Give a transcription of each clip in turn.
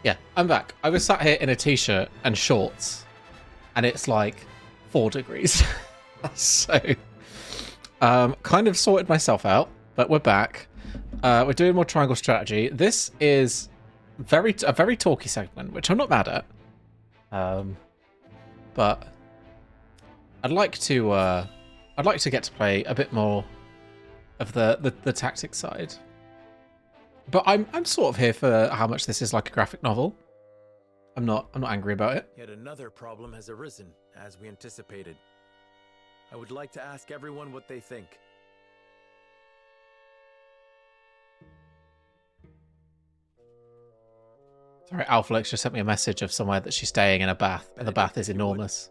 Yeah, I'm back. I was sat here in a t-shirt and shorts, and it's like 4 degrees. So, kind of sorted myself out, but we're back. We're doing more triangle strategy. This is a very talky segment, which I'm not mad at. But I'd like to get to play a bit more of the tactics side. But I'm sort of here for how much this is like a graphic novel. I'm not angry about it. Yet another problem has arisen, as we anticipated. I would like to ask everyone what they think. Sorry, Alphalix just sent me a message of somewhere that she's staying in a bath, and the bath is enormous.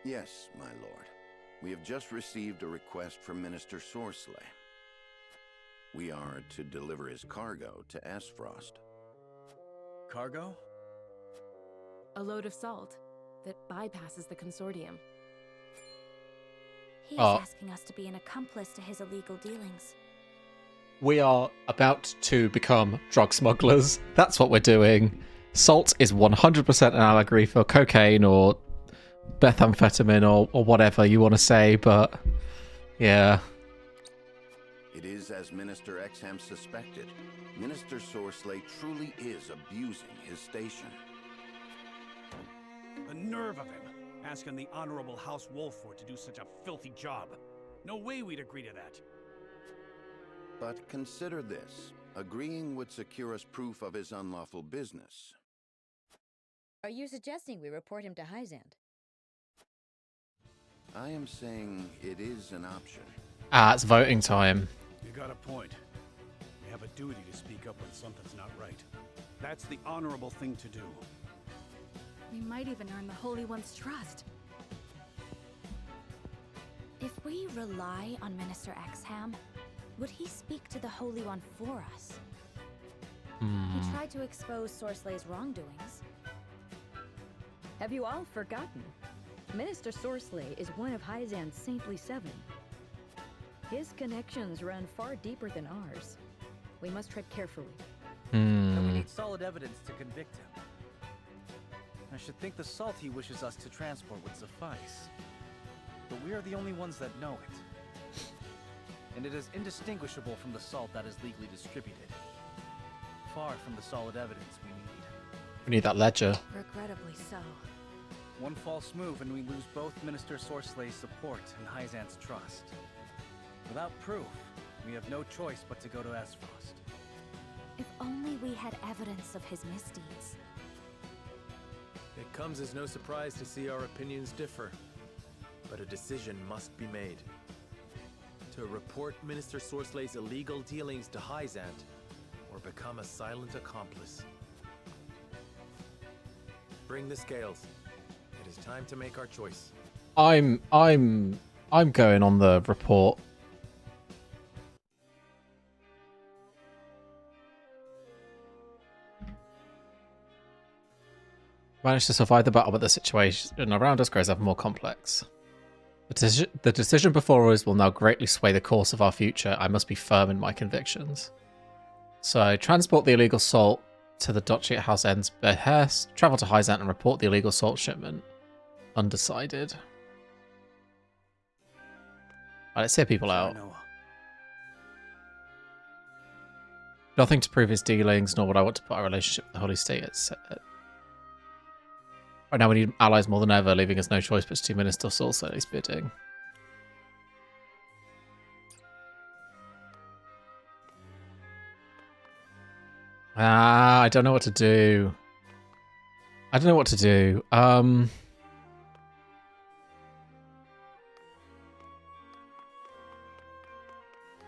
Yes, my lord. We have just received a request from Minister Sorsley. We are to deliver his cargo to Aesfrost. Cargo? A load of salt that bypasses the consortium. He is asking us to be an accomplice to his illegal dealings. We are about to become drug smugglers. That's what we're doing. Salt is 100% an allegory for cocaine or methamphetamine or whatever you want to say, but yeah. It is as Minister Exham suspected. Minister Sorsley truly is abusing his station. The nerve of him, asking the Honorable House Wolford to do such a filthy job. No way we'd agree to that. But consider this. Agreeing would secure us proof of his unlawful business. Are you suggesting we report him to Hyzand? I am saying it is an option. It's voting time. You got a point. We have a duty to speak up when something's not right. That's the honorable thing to do. We might even earn the Holy One's trust. If we rely on Minister Exham, would he speak to the Holy One for us? He tried to expose Sorsley's wrongdoings. Have you all forgotten? Minister Sorsley is one of Hyzand's saintly 7. His connections run far deeper than ours. We must tread carefully. But we need solid evidence to convict him. I should think the salt he wishes us to transport would suffice. But we are the only ones that know it. And it is indistinguishable from the salt that is legally distributed. Far from the solid evidence we need. We need that ledger. Regrettably so. One false move and we lose both Minister Sorsley's support and Hyzand's trust. Without proof, we have no choice but to go to Aesfrost. If only we had evidence of his misdeeds. It comes as no surprise to see our opinions differ, but a decision must be made. To report Minister Sorsley's illegal dealings to Hyzand, or become a silent accomplice. Bring the scales. It is time to make our choice. I'm going on the report. Managed to survive the battle, but the situation around us grows ever more complex. The decision before us will now greatly sway the course of our future. I must be firm in my convictions. So, transport the illegal salt to the Duchy at House End's behest, travel to Hyzand and report the illegal salt shipment. Undecided. Right, let's hear people out. Nothing to prove his dealings, nor would I want to put our relationship with the Holy State at right now we need allies more than ever, leaving us no choice but to do Minister Sorsley's bidding. I don't know what to do.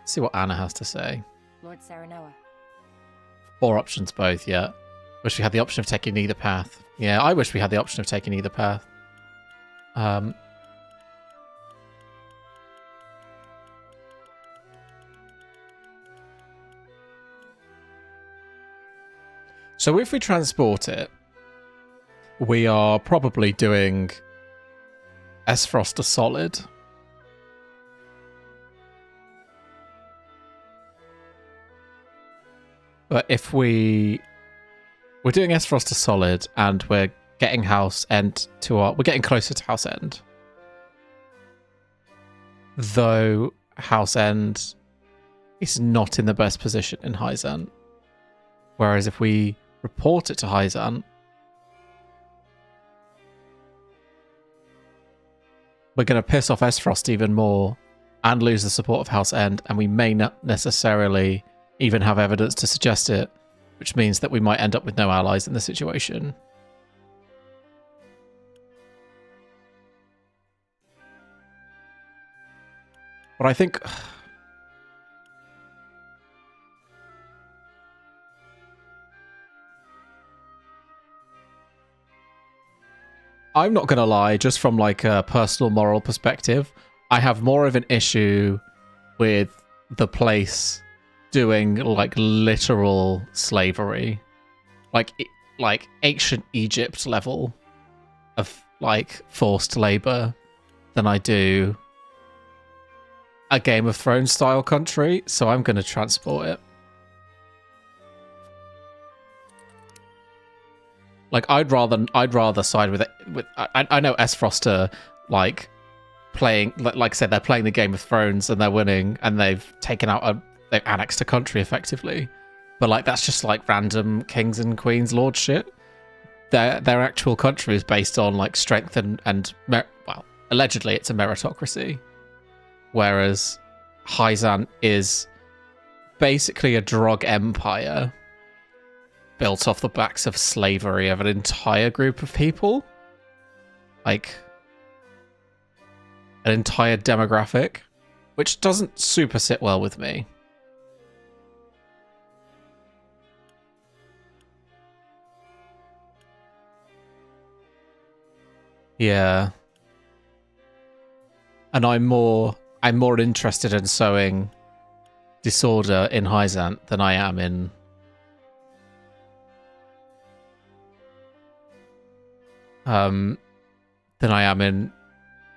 See what Anna has to say. Lord Saranoa. 4 options both, yeah. Wish we had the option of taking either path. Yeah, I wish we had the option of taking either path. So if we transport it, we are probably doing Aesfrost a solid. But if we we're doing Esfrost to solid, and we're getting House End to our... We're getting closer to House End. Though House End is not in the best position in Hyzant. Whereas if we report it to Hyzant, we're going to piss off Esfrost even more and lose the support of House End, and we may not necessarily even have evidence to suggest it, which means that we might end up with no allies in the situation. But I think... I'm not going to lie, just from like a personal moral perspective, I have more of an issue with the place doing like literal slavery, like ancient Egypt level of like forced labor, than I do a Game of Thrones style country. So I'm going to transport it. Like I'd rather side with it. I know Esfrost are like playing, like I said, they're playing the Game of Thrones and they're winning, and they've taken out they've annexed a country effectively. But like that's just like random kings and queens lord shit. Their actual country is based on like strength and well, allegedly it's a meritocracy, whereas Hyzant is basically a drug empire built off the backs of slavery of an entire group of people, like an entire demographic, which doesn't super sit well with me. Yeah. And I'm more interested in sowing disorder in Hyzant than I am in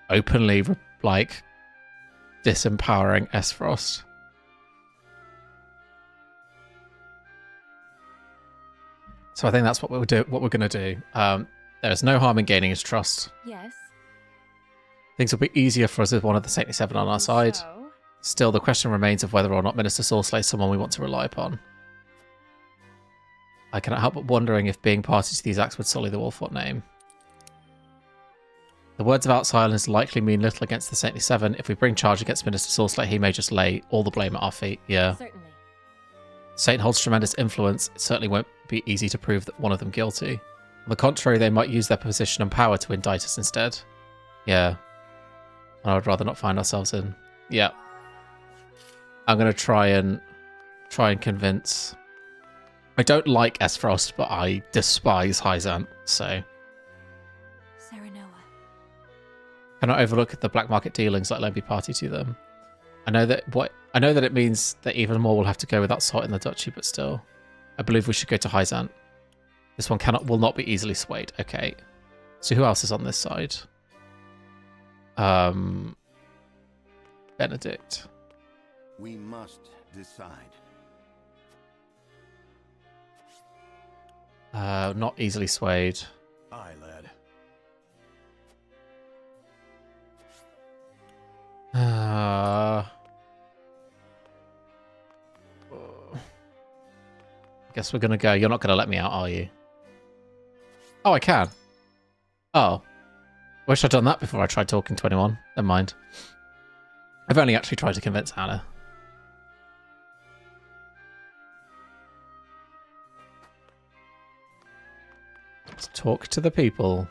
openly like disempowering Esfrost. So I think that's what we'll do. What we're going to do. There's no harm in gaining his trust. Yes. Things will be easier for us with one of the 77 on our side. So? Still, the question remains of whether or not Minister Sorceler is someone we want to rely upon. I cannot help but wondering if being party to these acts would sully the Wolfort name. The words of outsilence likely mean little against the 77. If we bring charge against Minister Sorceler, he may just lay all the blame at our feet. Yeah. Certainly. Satan holds tremendous influence. It certainly won't be easy to prove that one of them guilty. On the contrary, they might use their position and power to indict us instead. Yeah. And I would rather not find ourselves in. Yeah. I'm going to try and convince... I don't like Esfrost, but I despise Hyzant, so... Cannot overlook the black market dealings, let alone be party to them. I know that it means that even more will have to go without salt in the duchy, but still. I believe we should go to Hyzant. This one will not be easily swayed. Okay. So who else is on this side? Benedict. We must decide. Not easily swayed. Aye, lad. Guess we're gonna go. You're not gonna let me out, are you? Oh, I can. Oh. Wish I'd done that before I tried talking to anyone. Never mind. I've only actually tried to convince Hannah. Let's talk to the people.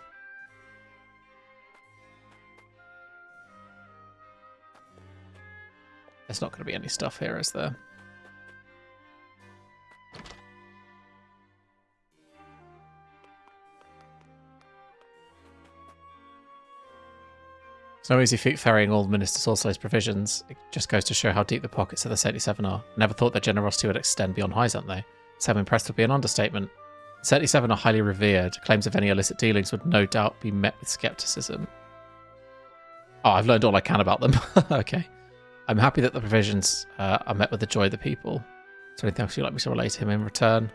There's not going to be any stuff here, is there? It's no easy feat ferrying all Minister Sorceler's provisions. It just goes to show how deep the pockets of the 77 are. Never thought their generosity would extend beyond Hyzant, though. So I'm impressed would be an understatement. The 77 are highly revered. Claims of any illicit dealings would no doubt be met with skepticism. Oh, I've learned all I can about them. Okay. I'm happy that the provisions are met with the joy of the people. Is there anything else you'd like me to relay to him in return?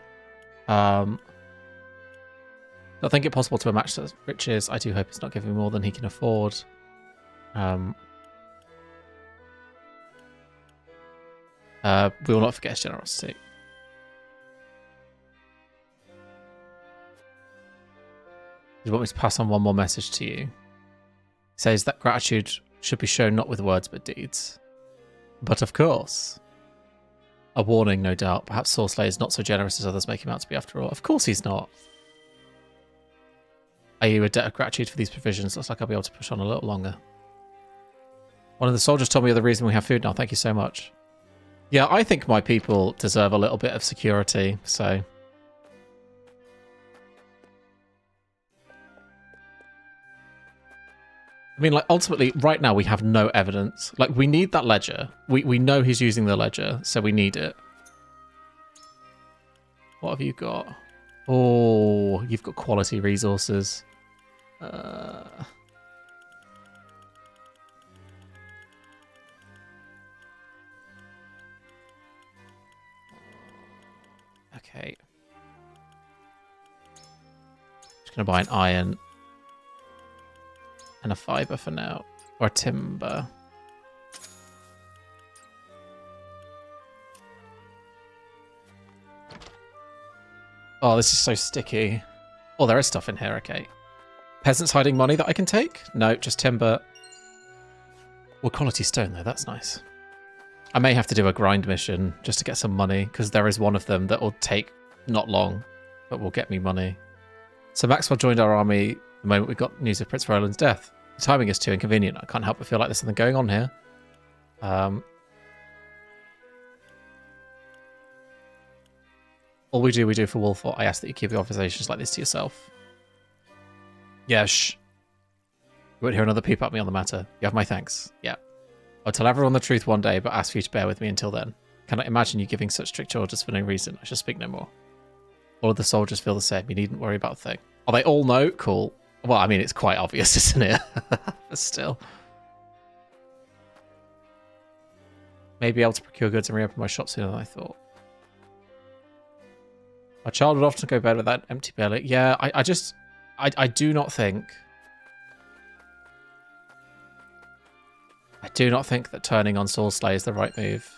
Don't think it possible to match such riches. I do hope it's not giving more than he can afford. We will not forget his generosity. You want me to pass on one more message to you? He says that gratitude should be shown not with words but deeds. But of course. A warning, no doubt. Perhaps Sourcelay is not so generous as others make him out to be after all. Of course he's not. Are you a debt of gratitude for these provisions? Looks like I'll be able to push on a little longer. One of the soldiers told me the reason we have food now. Thank you so much. Yeah, I think my people deserve a little bit of security, so... I mean, like, ultimately, right now, we have no evidence. Like, we need that ledger. We know he's using the ledger, so we need it. What have you got? Oh, you've got quality resources. Okay. Just gonna buy an iron and a fiber for now, or a timber. Oh, this is so sticky. Oh, there is stuff in here. Okay. Peasants hiding money that I can take? No, just timber. Well, quality stone though. That's nice. I may have to do a grind mission just to get some money, because there is one of them that will take not long, but will get me money. So Maxwell joined our army the moment we got news of Prince Roland's death. The timing is too inconvenient. I can't help but feel like there's something going on here. All we do for Wolfort. I ask that you keep conversations like this to yourself. Yeah, shh. You won't hear another peep at me on the matter. You have my thanks. Yeah. I'll tell everyone the truth one day, but ask for you to bear with me until then. Cannot imagine you giving such strict orders for no reason. I shall speak no more. All of the soldiers feel the same. You needn't worry about a thing. Oh, they all know? Cool. Well, I mean, it's quite obvious, isn't it? But still. Maybe able to procure goods and reopen my shop sooner than I thought. My child would often go to bed with that empty belly. Yeah, I do not think... I do not think that turning on Soulslay is the right move.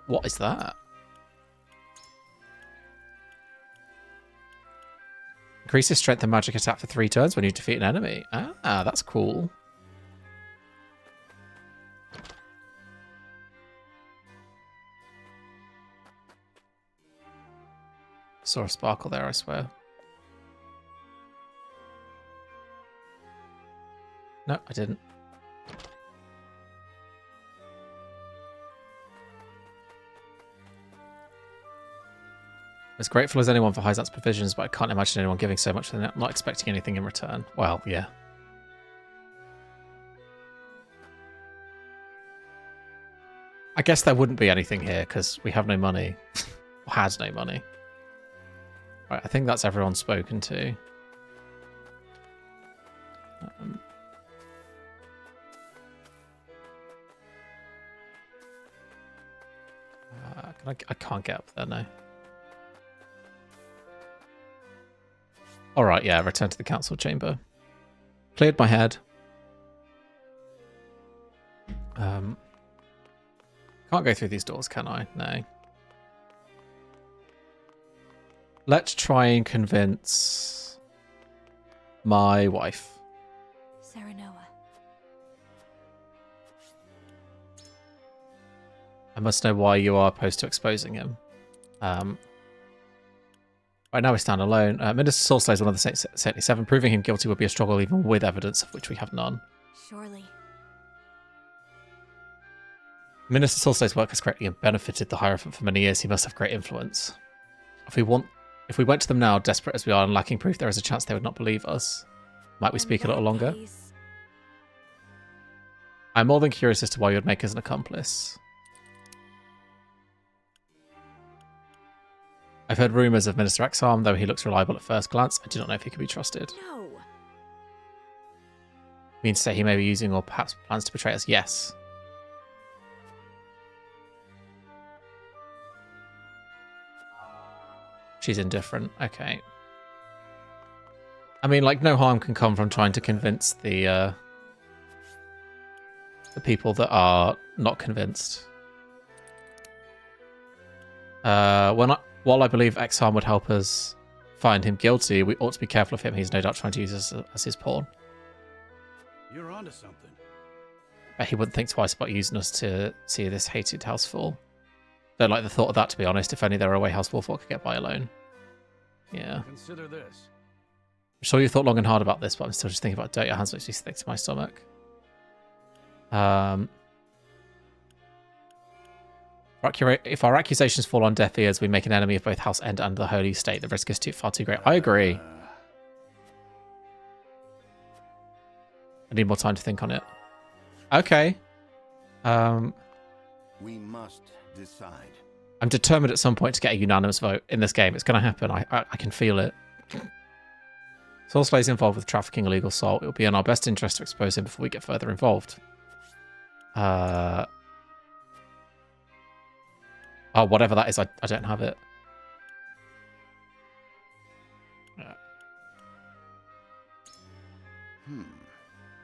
What is that? Increases strength and magic attack for 3 turns when you defeat an enemy. Ah, that's cool. Saw a sparkle there, I swear. No, I didn't. As grateful as anyone for Hyzant's provisions, but I can't imagine anyone giving so much and not expecting anything in return. Well, yeah. I guess there wouldn't be anything here because we have no money. Or has no money. Right, I think that's everyone spoken to. I can't get up there now. Alright, yeah, return to the council chamber. Cleared my head. Can't go through these doors, can I? No. Let's try and convince my wife. Serenoa. I must know why you are opposed to exposing him. Right now we stand alone. Minister Soulslay is one of the Saintly Seven. Proving him guilty would be a struggle even with evidence of which we have none. Surely. Minister Soulslay's work has greatly benefited the Hierophant for many years. He must have great influence. If we went to them now, desperate as we are and lacking proof, there is a chance they would not believe us. Might we speak a little longer? I'm more than curious as to why you would make us an accomplice. I've heard rumours of Minister Exarm, though he looks reliable at first glance. I do not know if he can be trusted. No. Mean to say he may be using or perhaps plans to betray us? Yes. She's indifferent. Okay. I mean, like, no harm can come from trying to convince the people that are not convinced. While I believe Exarm would help us find him guilty, we ought to be careful of him. He's no doubt trying to use us as his pawn. You're onto something. But he wouldn't think twice about using us to see this hated house fall. Don't like the thought of that, to be honest. If only there were a way House Wolford could get by alone. Yeah. Consider this. I'm sure you thought long and hard about this, but I'm still just thinking about dirt. Your hands makes me sick to my stomach. If our accusations fall on deaf ears, we make an enemy of both House End and the Holy State. The risk is far too great. I agree. I need more time to think on it. Okay. We must decide. I'm determined at some point to get a unanimous vote in this game. It's going to happen. I can feel it. Sourcelay is involved with trafficking illegal salt. It will be in our best interest to expose him before we get further involved. Oh, whatever that is, I don't have it.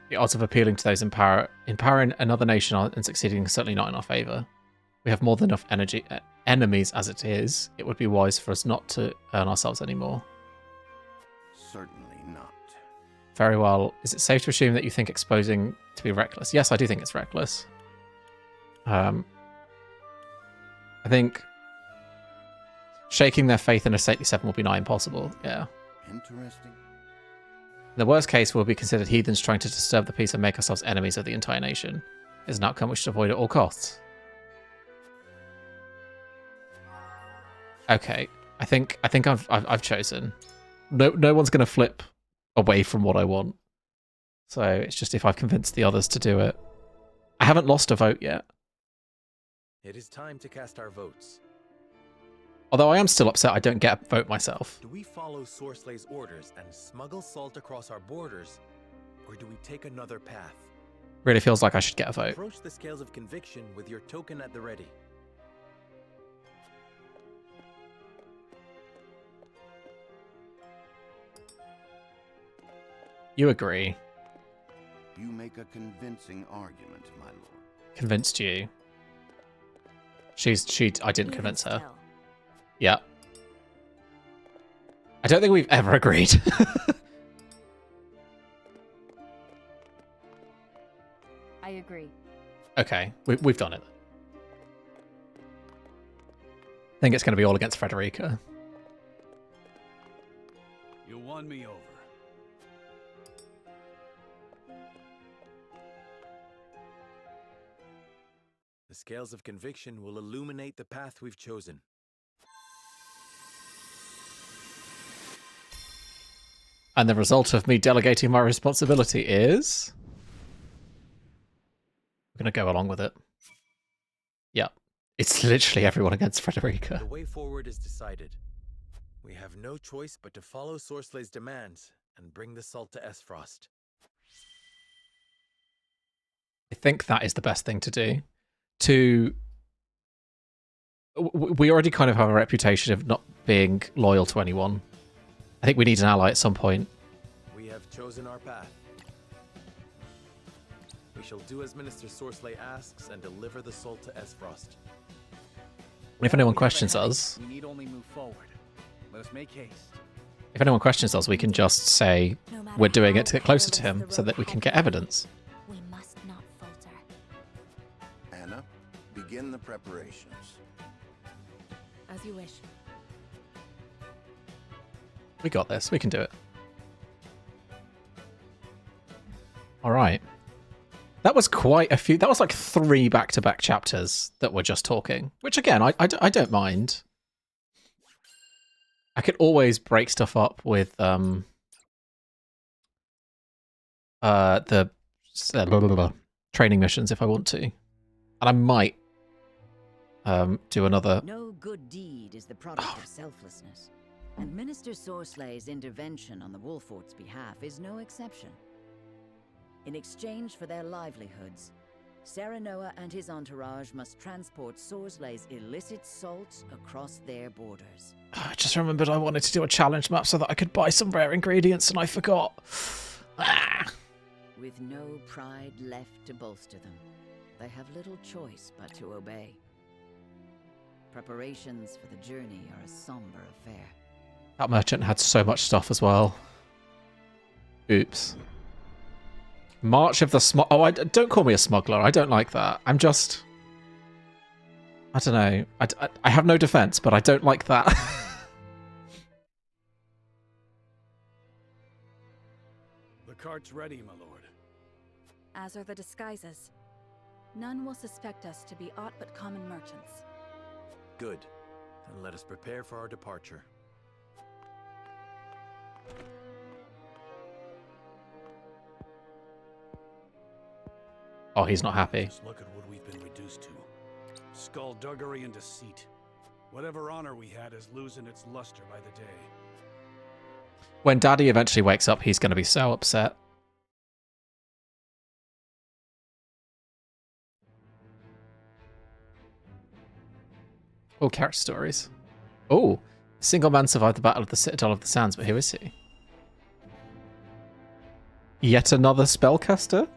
The odds of appealing to those empowering another nation and succeeding is certainly not in our favour. We have more than enough enemies as it is. It would be wise for us not to earn ourselves anymore. Certainly not. Very well. Is it safe to assume that you think exposing to be reckless? Yes, I do think it's reckless. I think shaking their faith in a stately seven will be nigh impossible. Yeah. Interesting. In the worst case, we'll be considered heathens trying to disturb the peace and make ourselves enemies of the entire nation. It's an outcome we should avoid at all costs. Okay, I think I've chosen. No one's going to flip away from what I want. So it's just if I've convinced the others to do it. I haven't lost a vote yet. It is time to cast our votes. Although I am still upset I don't get a vote myself. Do we follow Sorslay's orders and smuggle salt across our borders, or do we take another path? Really feels like I should get a vote. Approach the scales of conviction with your token at the ready. You agree. You make a convincing argument, my lord. Convinced you. I didn't convince her. Still. Yeah. I don't think we've ever agreed. I agree. Okay, we've done it. I think it's going to be all against Frederica. You won me over. The scales of conviction will illuminate the path we've chosen. And the result of me delegating my responsibility is... We're going to go along with it. Yeah. It's literally everyone against Frederica. The way forward is decided. We have no choice but to follow Sorslay's demands and bring the salt to Esfrost. I think that is the best thing to do. We already kind of have a reputation of not being loyal to anyone. I think we need an ally at some point. We have chosen our path. We shall do as Minister Sorsley asks and deliver the salt to Esfrost. If anyone questions us, We need only move forward. Let us make haste. if anyone questions us, we can just say No matter we're doing how it to get closer to perilous him the so road that we can ahead get may be, evidence. We must not falter. Anna, begin the preparations. As you wish. We got this. We can do it. All right. That was quite a few. That was like 3 back-to-back chapters that were just talking, which again, I don't mind. I could always break stuff up with the training missions if I want to. And I might do another. No good deed is the product of selflessness. And Minister Sorslay's intervention on the Wolfort's behalf is no exception. In exchange for their livelihoods, Serenoa and his entourage must transport Sorslay's illicit salts across their borders. I just remembered I wanted to do a challenge map so that I could buy some rare ingredients and I forgot. With no pride left to bolster them, they have little choice but to obey. Preparations for the journey are a somber affair. That merchant had so much stuff as well. Oops. March of the Smug... Oh, don't call me a smuggler. I don't like that. I'm just... I don't know. I have no defense, but I don't like that. The cart's ready, my lord. As are the disguises. None will suspect us to be aught but common merchants. Good. Then let us prepare for our departure. Oh, he's not happy. Just look at what we've been reduced to. Skullduggery and deceit. Whatever honor we had is losing its luster by the day. When Daddy eventually wakes up, he's going to be so upset. Oh, character stories. Oh, a single man survived the Battle of the Citadel of the Sands, but who is he? Yet another spellcaster?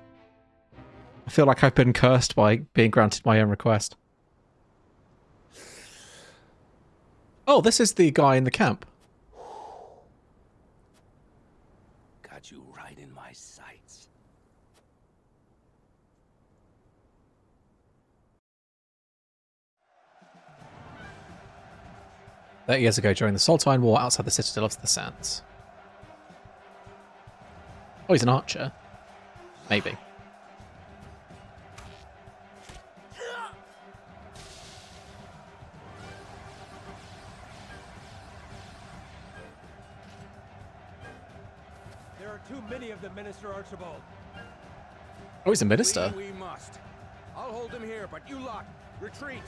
I feel like I've been cursed by being granted my own request. Oh, this is the guy in the camp. Got you right in my sights. 30 years ago during the Saltine War outside the Citadel of the Sands. Oh, he's an archer. Maybe. There are too many of them, Minister Archibald. Oh, he's a minister. We must. I'll hold him here, but you lot, retreat.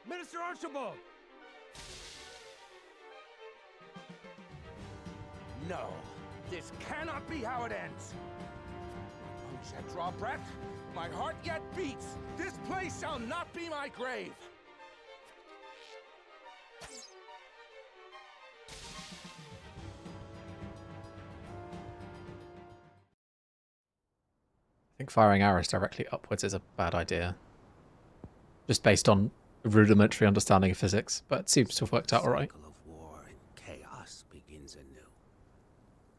Minister Archibald! No, this cannot be how it ends. My lungs yet draw breath, my heart yet beats. This place shall not be my grave. I think firing arrows directly upwards is a bad idea. Just based on rudimentary understanding of physics, but it seems to have worked out alright. The cycle of war and chaos begins anew.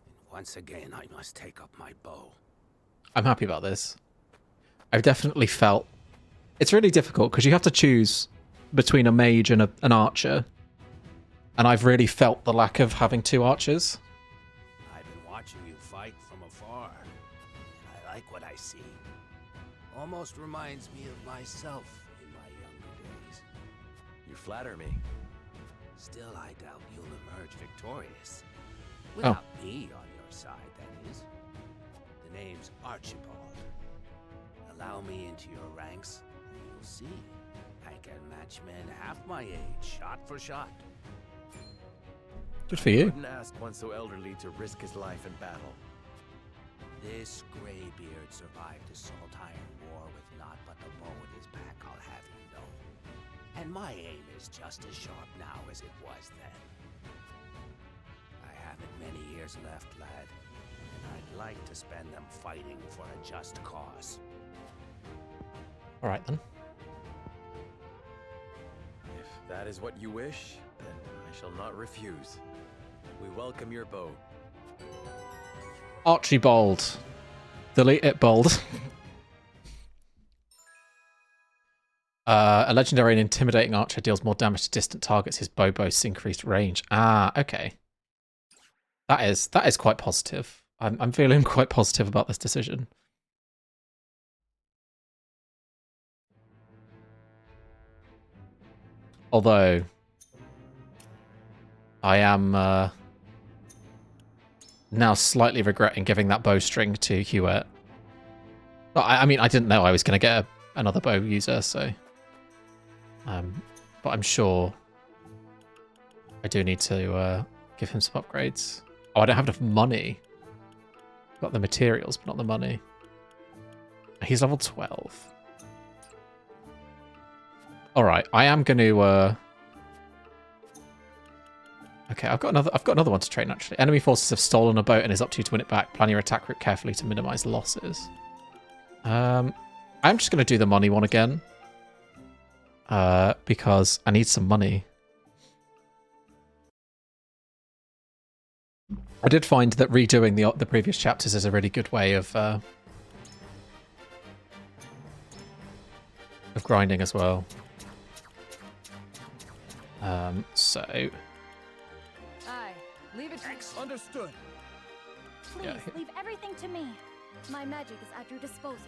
And once again, I must take up my bow. I'm happy about this. I've definitely felt... It's really difficult because you have to choose between a mage and an archer. And I've really felt the lack of having two archers. I've been watching you fight from afar, and I like what I see. Almost reminds me of myself in my younger days. You flatter me. Still, I doubt you'll emerge victorious. Without me on your side, that is. The name's Archibald. Allow me into your ranks, and you'll see. I can match men half my age, shot for shot. Good for you. Couldn't ask one so elderly to risk his life in battle. This graybeard survived the Saltine War with naught but the bow at his back, I'll have you know. And my aim is just as sharp now as it was then. I haven't many years left, lad, and I'd like to spend them fighting for a just cause. Alright then. If that is what you wish, then I shall not refuse. We welcome your bow. Archibald. Delete it, bold. A legendary and intimidating archer deals more damage to distant targets. His bow boasts increased range. Ah, okay. That is quite positive. I'm feeling quite positive about this decision. Although I am now slightly regretting giving that bowstring to Hewitt. But I mean, I didn't know I was going to get another bow user, so... but I'm sure I do need to give him some upgrades. Oh, I don't have enough money. Got the materials, but not the money. He's level 12. All right, I am going to. Okay, I've got another one to train actually. Enemy forces have stolen a boat and is up to you to win it back. Plan your attack route carefully to minimize losses. I'm just going to do the money one again. Because I need some money. I did find that redoing the previous chapters is a really good way of grinding as well. So. Aye, leave it. Understood. Please Yeah. leave everything to me. My magic is at your disposal.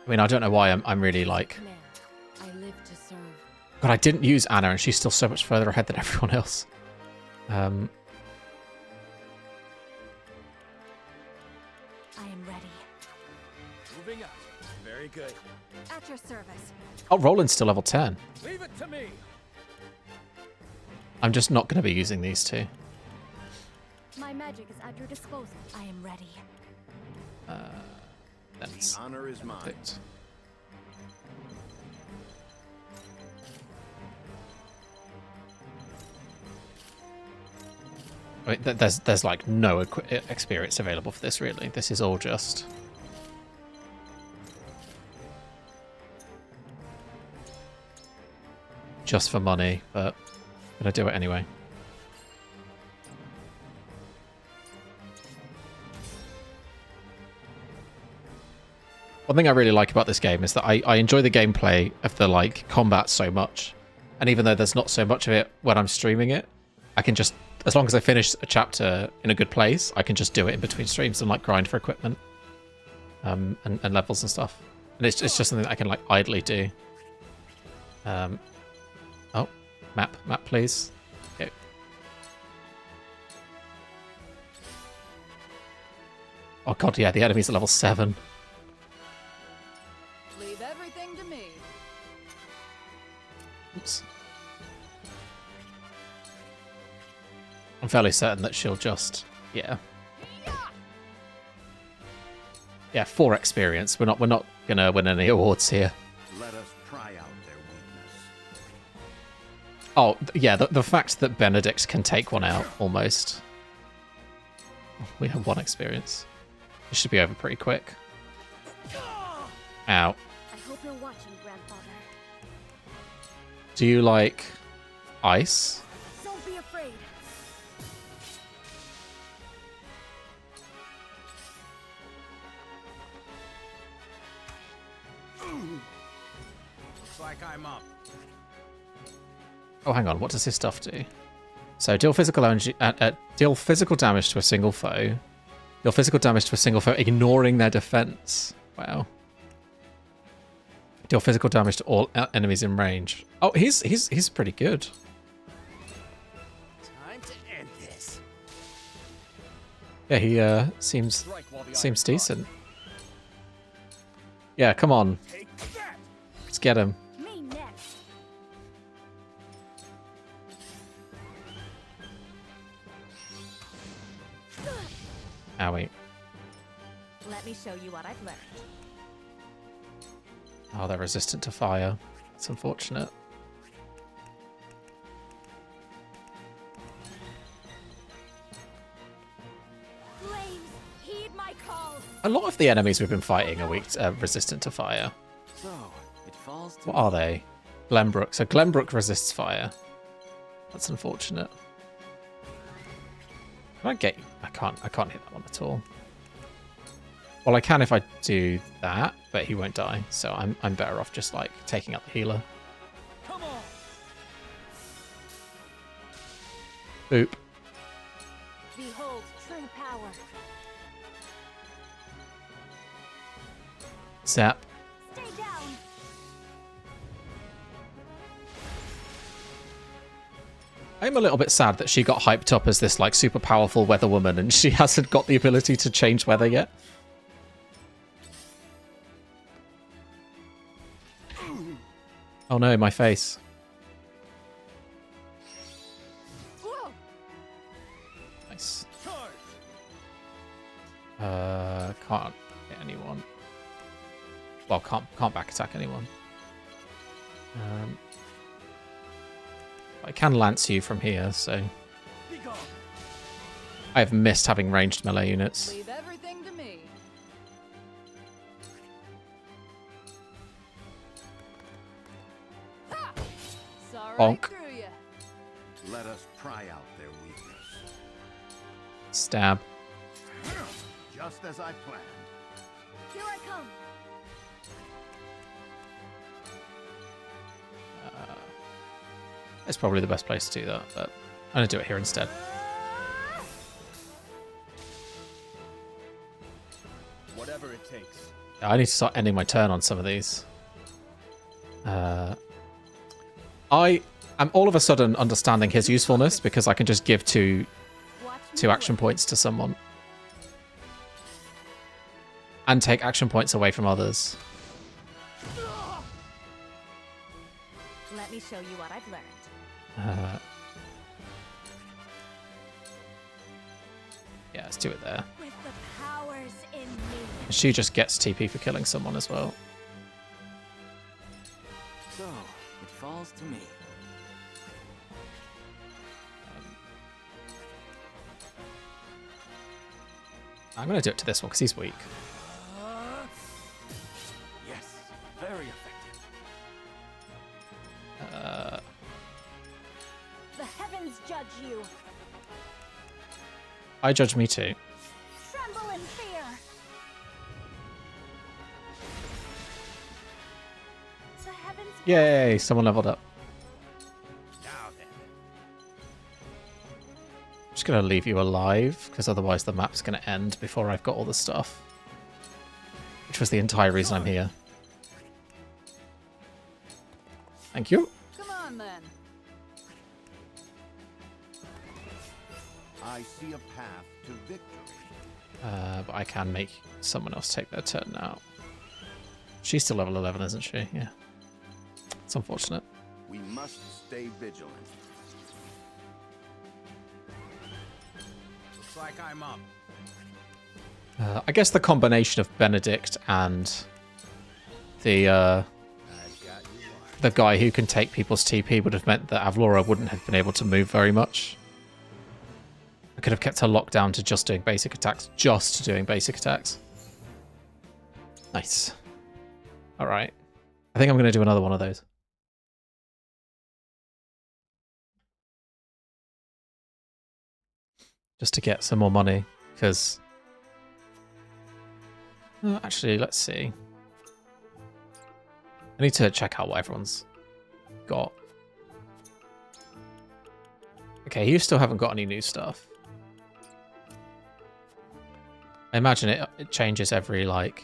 I mean, I don't know why I'm really like. Command. I live to serve. God, I didn't use Anna, and she's still so much further ahead than everyone else. I am ready. Moving up. Very good. At your service. Oh, Roland's still level 10. Leave it to me. I'm just not going to be using these two. My magic is at your disposal. I am ready. That's The honor is mine. perfect. I mean, there's like no experience available for this really. This is all just. Just for money, but I'm gonna do it anyway. One thing I really like about this game is that I enjoy the gameplay of the like combat so much, and even though there's not so much of it when I'm streaming it, I can just, as long as I finish a chapter in a good place, I can just do it in between streams and like grind for equipment, and levels and stuff. And it's just something that I can like idly do. Oh, map please. Okay. Oh god, yeah, the enemies are level 7. Leave everything to me. Oops. I'm fairly certain that she'll just, yeah. Yeah, 4 experience. We're not gonna win any awards here. Let us try out their weakness. Oh, yeah, the fact that Benedict can take one out, almost. We have 1 experience. This should be over pretty quick. Ow. I hope you're watching, Grandfather. Do you like ice? Don't be afraid. Looks like I'm up. Oh, hang on. What does this stuff do? So deal physical damage to a single foe. Deal physical damage to a single foe, ignoring their defense. Wow. Deal physical damage to all enemies in range. Oh, he's pretty good. Time to end this. Yeah, he seems decent. Yeah, come on. Let's get him. Me next. Owie. Let me show you what I've learned. Oh, they're resistant to fire. It's unfortunate. Flames, heed my call. A lot of the enemies we've been fighting are weak, resistant to fire. So, it falls to What are they? Glenbrook. So Glenbrook resists fire. That's unfortunate. Can I get you? I can't hit that one at all. Well, I can if I do that, but he won't die. So I'm better off just like taking out the healer. Come on. Boop. Behold true power. Zap. Stay down. I'm a little bit sad that she got hyped up as this like super powerful weather woman and she hasn't got the ability to change weather yet. Oh no, my face. Whoa. Well, can't back attack anyone. I can lance you from here, so I have missed having ranged melee units. Leave everything to me. Ha! Saw right Bonk. through ya. Let us pry out their weakness. Stab. Just as I planned. Here I come. It's probably the best place to do that, but I'm going to do it here instead. Whatever it takes. I need to start ending my turn on some of these. I am all of a sudden understanding his usefulness because I can just give two action points to someone. And take action points away from others. Let me show you what I've learned. Yeah, let's do it there. With the powers in me. She just gets TP for killing someone as well. So, it falls to me. I'm going to do it to this one because he's weak. Yes, very effective. The heavens judge you. I judge me too. Tremble in fear. The heavens. Yay, someone leveled up. Now then. I'm just going to leave you alive because otherwise the map's going to end before I've got all the stuff. Which was the entire reason I'm here. Thank you. Come on then. I see a path to victory. But I can make someone else take their turn now. She's still level 11, isn't she? Yeah. It's unfortunate. We must stay vigilant. Looks like I'm up. I guess the combination of Benedict and the guy who can take people's TP would have meant that Avlora wouldn't have been able to move very much. I could have kept her locked down to just doing basic attacks. Nice. Alright. I think I'm going to do another one of those. Just to get some more money, because... actually, let's see. I need to check out what everyone's got. Okay, you still haven't got any new stuff. I imagine it changes every, like...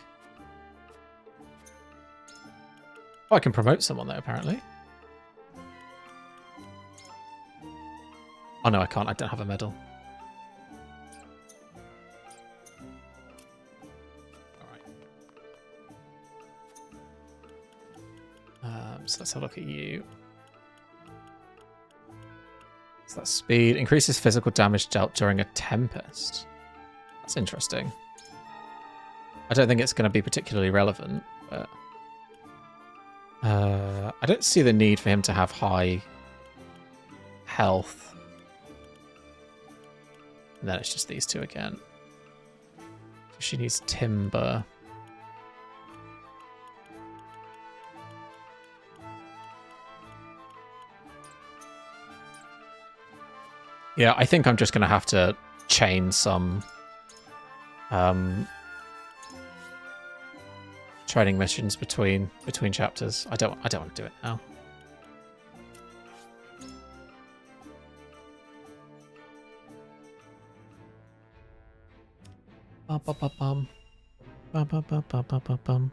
Oh, I can promote someone though, apparently. Oh no, I can't. I don't have a medal. Alright. So let's have a look at you. So that's speed. Increases physical damage dealt during a tempest. That's interesting. I don't think it's going to be particularly relevant, but... I don't see the need for him to have high health. And then it's just these two again. She needs timber. Yeah, I think I'm just going to have to chain some training missions between chapters. I don't want to do it now. Bum, bum, bum, bum. Bum, bum, bum, bum, bum, bum, bum.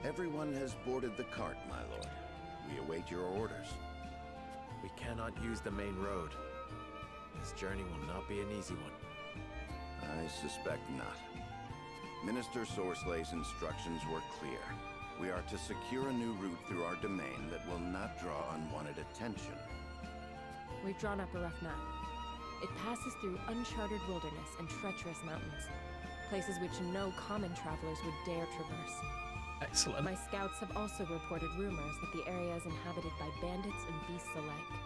Everyone has boarded the cart, my lord. We await your orders. We cannot use the main road. This journey will not be an easy one. I suspect not. Minister Sorslay's instructions were clear. We are to secure a new route through our domain that will not draw unwanted attention. We've drawn up a rough map. It passes through uncharted wilderness and treacherous mountains, places which no common travelers would dare traverse. Excellent. My scouts have also reported rumors that the area is inhabited by bandits and beasts alike.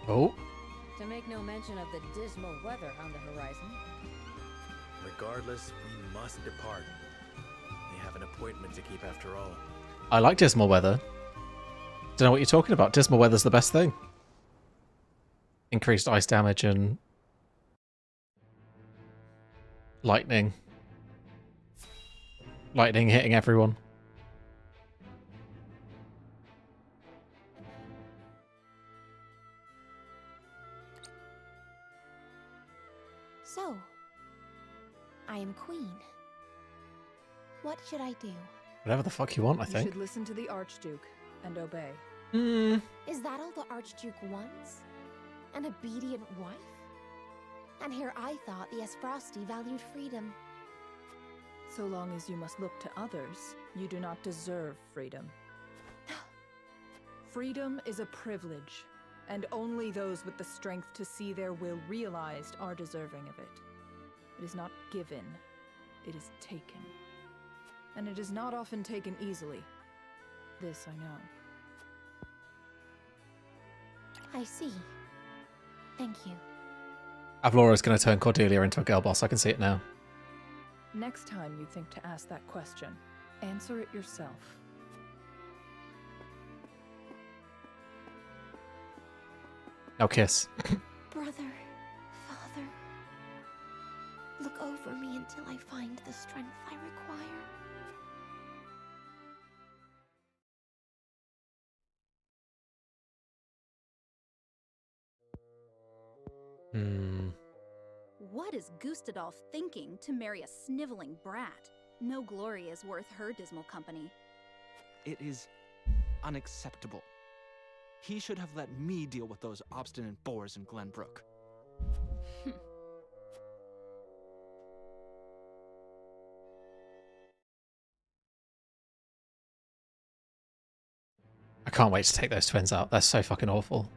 Oh. To make no mention of the dismal weather on the horizon. Regardless, we must depart. We have an appointment to keep after all. I like dismal weather. Don't know what you're talking about. Dismal weather's the best thing. Increased ice damage and lightning. Lightning hitting everyone. So, I am queen. What should I do? Whatever the fuck you want, I You think. should listen to the Archduke and obey. Is that all the Archduke wants? An obedient wife? And here I thought the Esfrosti valued freedom. So long as you must look to others, you do not deserve freedom. Freedom is a privilege, and only those with the strength to see their will realized are deserving of it. It is not given, it is taken. And it is not often taken easily. This I know. I see. Thank you. Avlora's going to turn Cordelia into a girl boss. I can see it now. Next time you think to ask that question, answer it yourself. Now kiss. Brother, father, look over me until I find the strength I require. What is Gustadolf thinking to marry a sniveling brat? No glory is worth her dismal company. It is unacceptable. He should have let me deal with those obstinate boars in Glenbrook. I can't wait to take those twins out. They're so fucking awful.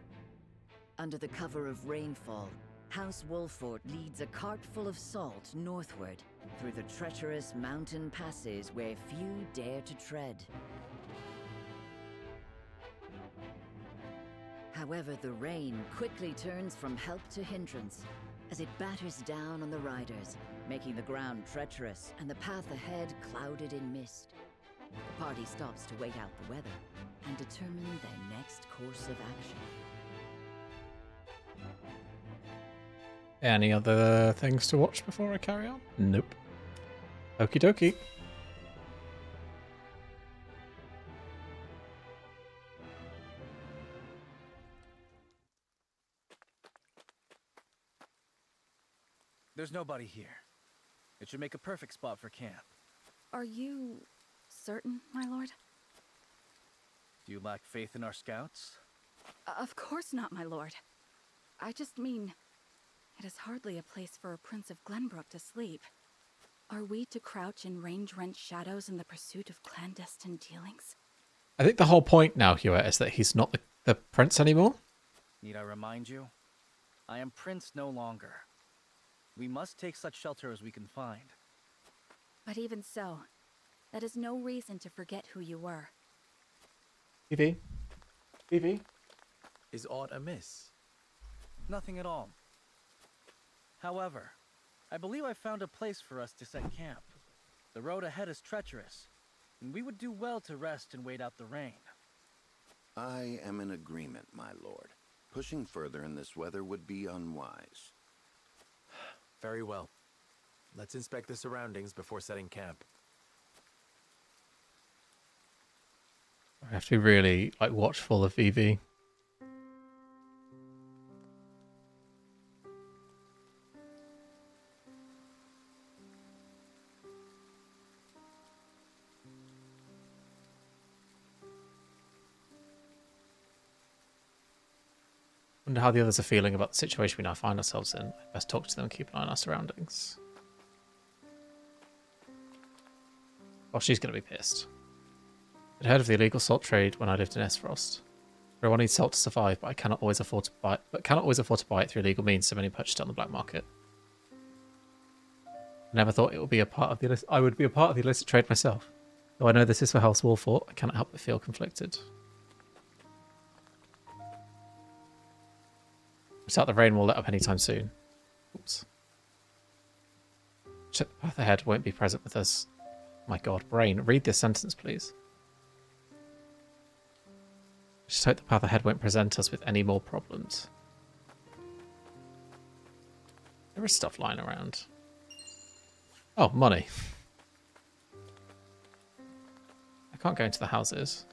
Under the cover of rainfall, House Wolfort leads a cart full of salt northward through the treacherous mountain passes where few dare to tread. However, the rain quickly turns from help to hindrance as it batters down on the riders, making the ground treacherous and the path ahead clouded in mist. The party stops to wait out the weather and determine their next course of action. Any other things to watch before I carry on? Nope. Okie dokie. There's nobody here. It should make a perfect spot for camp. Are you certain, my lord? Do you lack faith in our scouts? Of course not, my lord. I just mean, it is hardly a place for a Prince of Glenbrook to sleep. Are we to crouch in range-rent shadows in the pursuit of clandestine dealings? I think the whole point now, Hewitt, is that he's not the prince anymore. Need I remind you? I am prince no longer. We must take such shelter as we can find. But even so, that is no reason to forget who you were. Evie? Evie? Is aught amiss? Nothing at all. However, I believe I found a place for us to set camp. The road ahead is treacherous, and we would do well to rest and wait out the rain. I am in agreement, my lord. Pushing further in this weather would be unwise. Very well. Let's inspect the surroundings before setting camp. I have to be really watchful of Evie. Wonder how the others are feeling about the situation we now find ourselves in. Best talk to them and keep an eye on our surroundings. Well, she's going to be pissed. I'd heard of the illegal salt trade when I lived in Esfrost. Everyone needs salt to survive, but I cannot always afford to buy it through legal means, so many purchased it on the black market. I never thought it would be a part of the illicit. I would be a part of the illicit trade myself. Though I know this is for House Wolfort, I cannot help but feel conflicted. I doubt the rain will let up anytime soon. Oops. Check the path ahead won't be present with us. My god, brain, read this sentence, please. Just hope the path ahead won't present us with any more problems. There is stuff lying around. Oh, money. I can't go into the houses.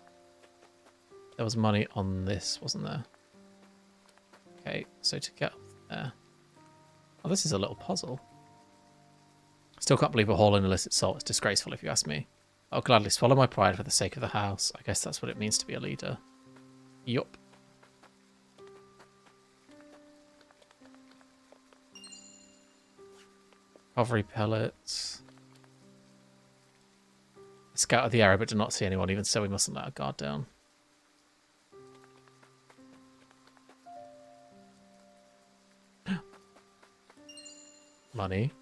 There was money on this, wasn't there? Okay, so to get up there... Oh, this is a little puzzle. Still can't believe we're hauling illicit salt. It's disgraceful if you ask me. I'll gladly swallow my pride for the sake of the house. I guess that's what it means to be a leader. Yup. Recovery pellets. Scout of the area but do not see anyone, even so we mustn't let our guard down. Money.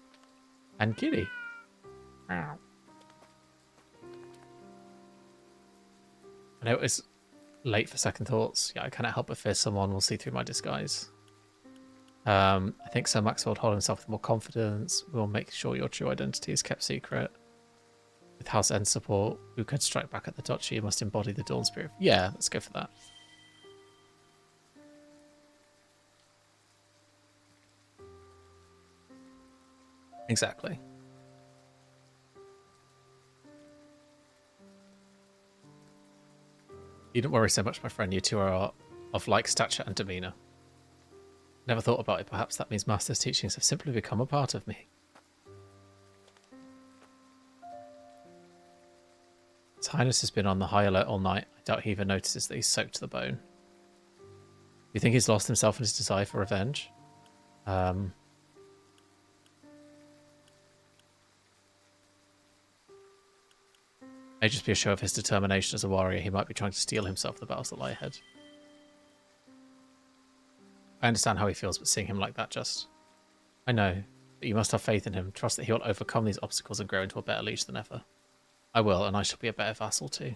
And kitty. I know it was late for second thoughts. Yeah, I cannot help but fear someone will see through my disguise. I think Sir Maxwell would hold himself with more confidence. We'll make sure your true identity is kept secret. With House End support, who could strike back at the Duchy, you must embody the Dawn Spirit. Yeah, let's go for that. Exactly. You don't worry so much, my friend. You two are of like stature and demeanour. Never thought about it. Perhaps that means Master's teachings have simply become a part of me. His Highness has been on the high alert all night. I doubt he even notices that he's soaked to the bone. You think he's lost himself in his desire for revenge? May just be a show of his determination as a warrior. He might be trying to steel himself the battles that lie ahead. I understand how he feels, but seeing him like that just... I know, but you must have faith in him. Trust that he will overcome these obstacles and grow into a better liege than ever. I will, and I shall be a better vassal too.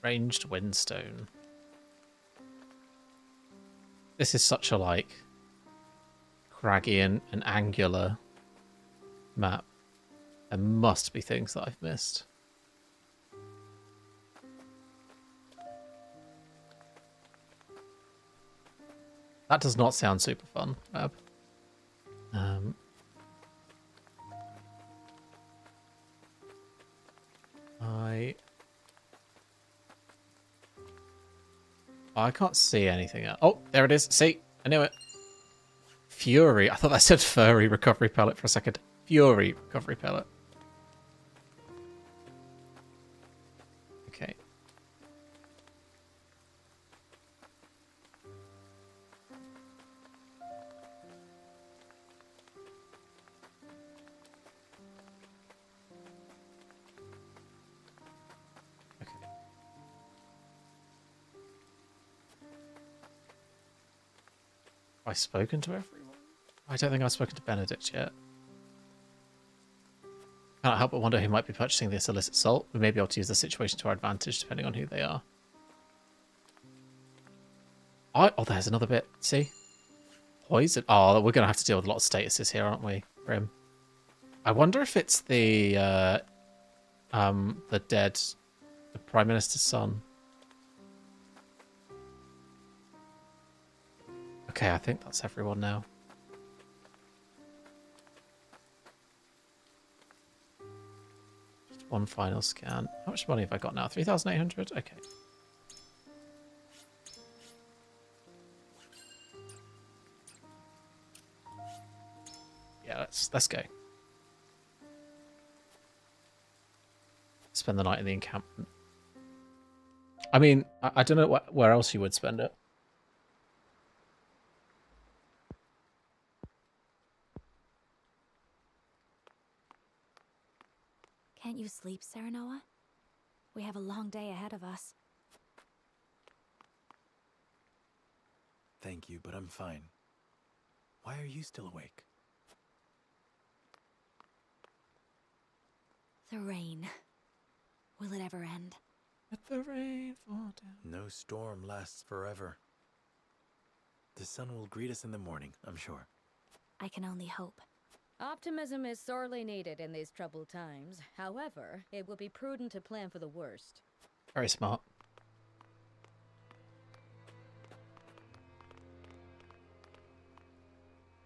Ranged Windstone. This is such a, like, craggy and angular map. There must be things that I've missed. That does not sound super fun, Ab. I can't see anything else. Oh, there it is. See, I knew it. Fury. I thought that said furry recovery pellet for a second. Fury recovery pellet. Okay. Have I spoken to everyone? I don't think I've spoken to Benedict yet. Can't help but wonder who might be purchasing this illicit salt. We may be able to use the situation to our advantage, depending on who they are. Oh, there's another bit. See? Poison. Oh, we're going to have to deal with a lot of statuses here, aren't we, Grim? I wonder if it's the dead, the Prime Minister's son. Okay, I think that's everyone now. Just one final scan. How much money have I got now? 3,800? Okay. Yeah, let's go. Spend the night in the encampment. I mean, I don't know where else you would spend it. Can't you sleep, Serenoa? We have a long day ahead of us. Thank you, but I'm fine. Why are you still awake? The rain. Will it ever end? Let the rain fall down. No storm lasts forever. The sun will greet us in the morning, I'm sure. I can only hope. Optimism is sorely needed in these troubled times. However, it would be prudent to plan for the worst. Very smart.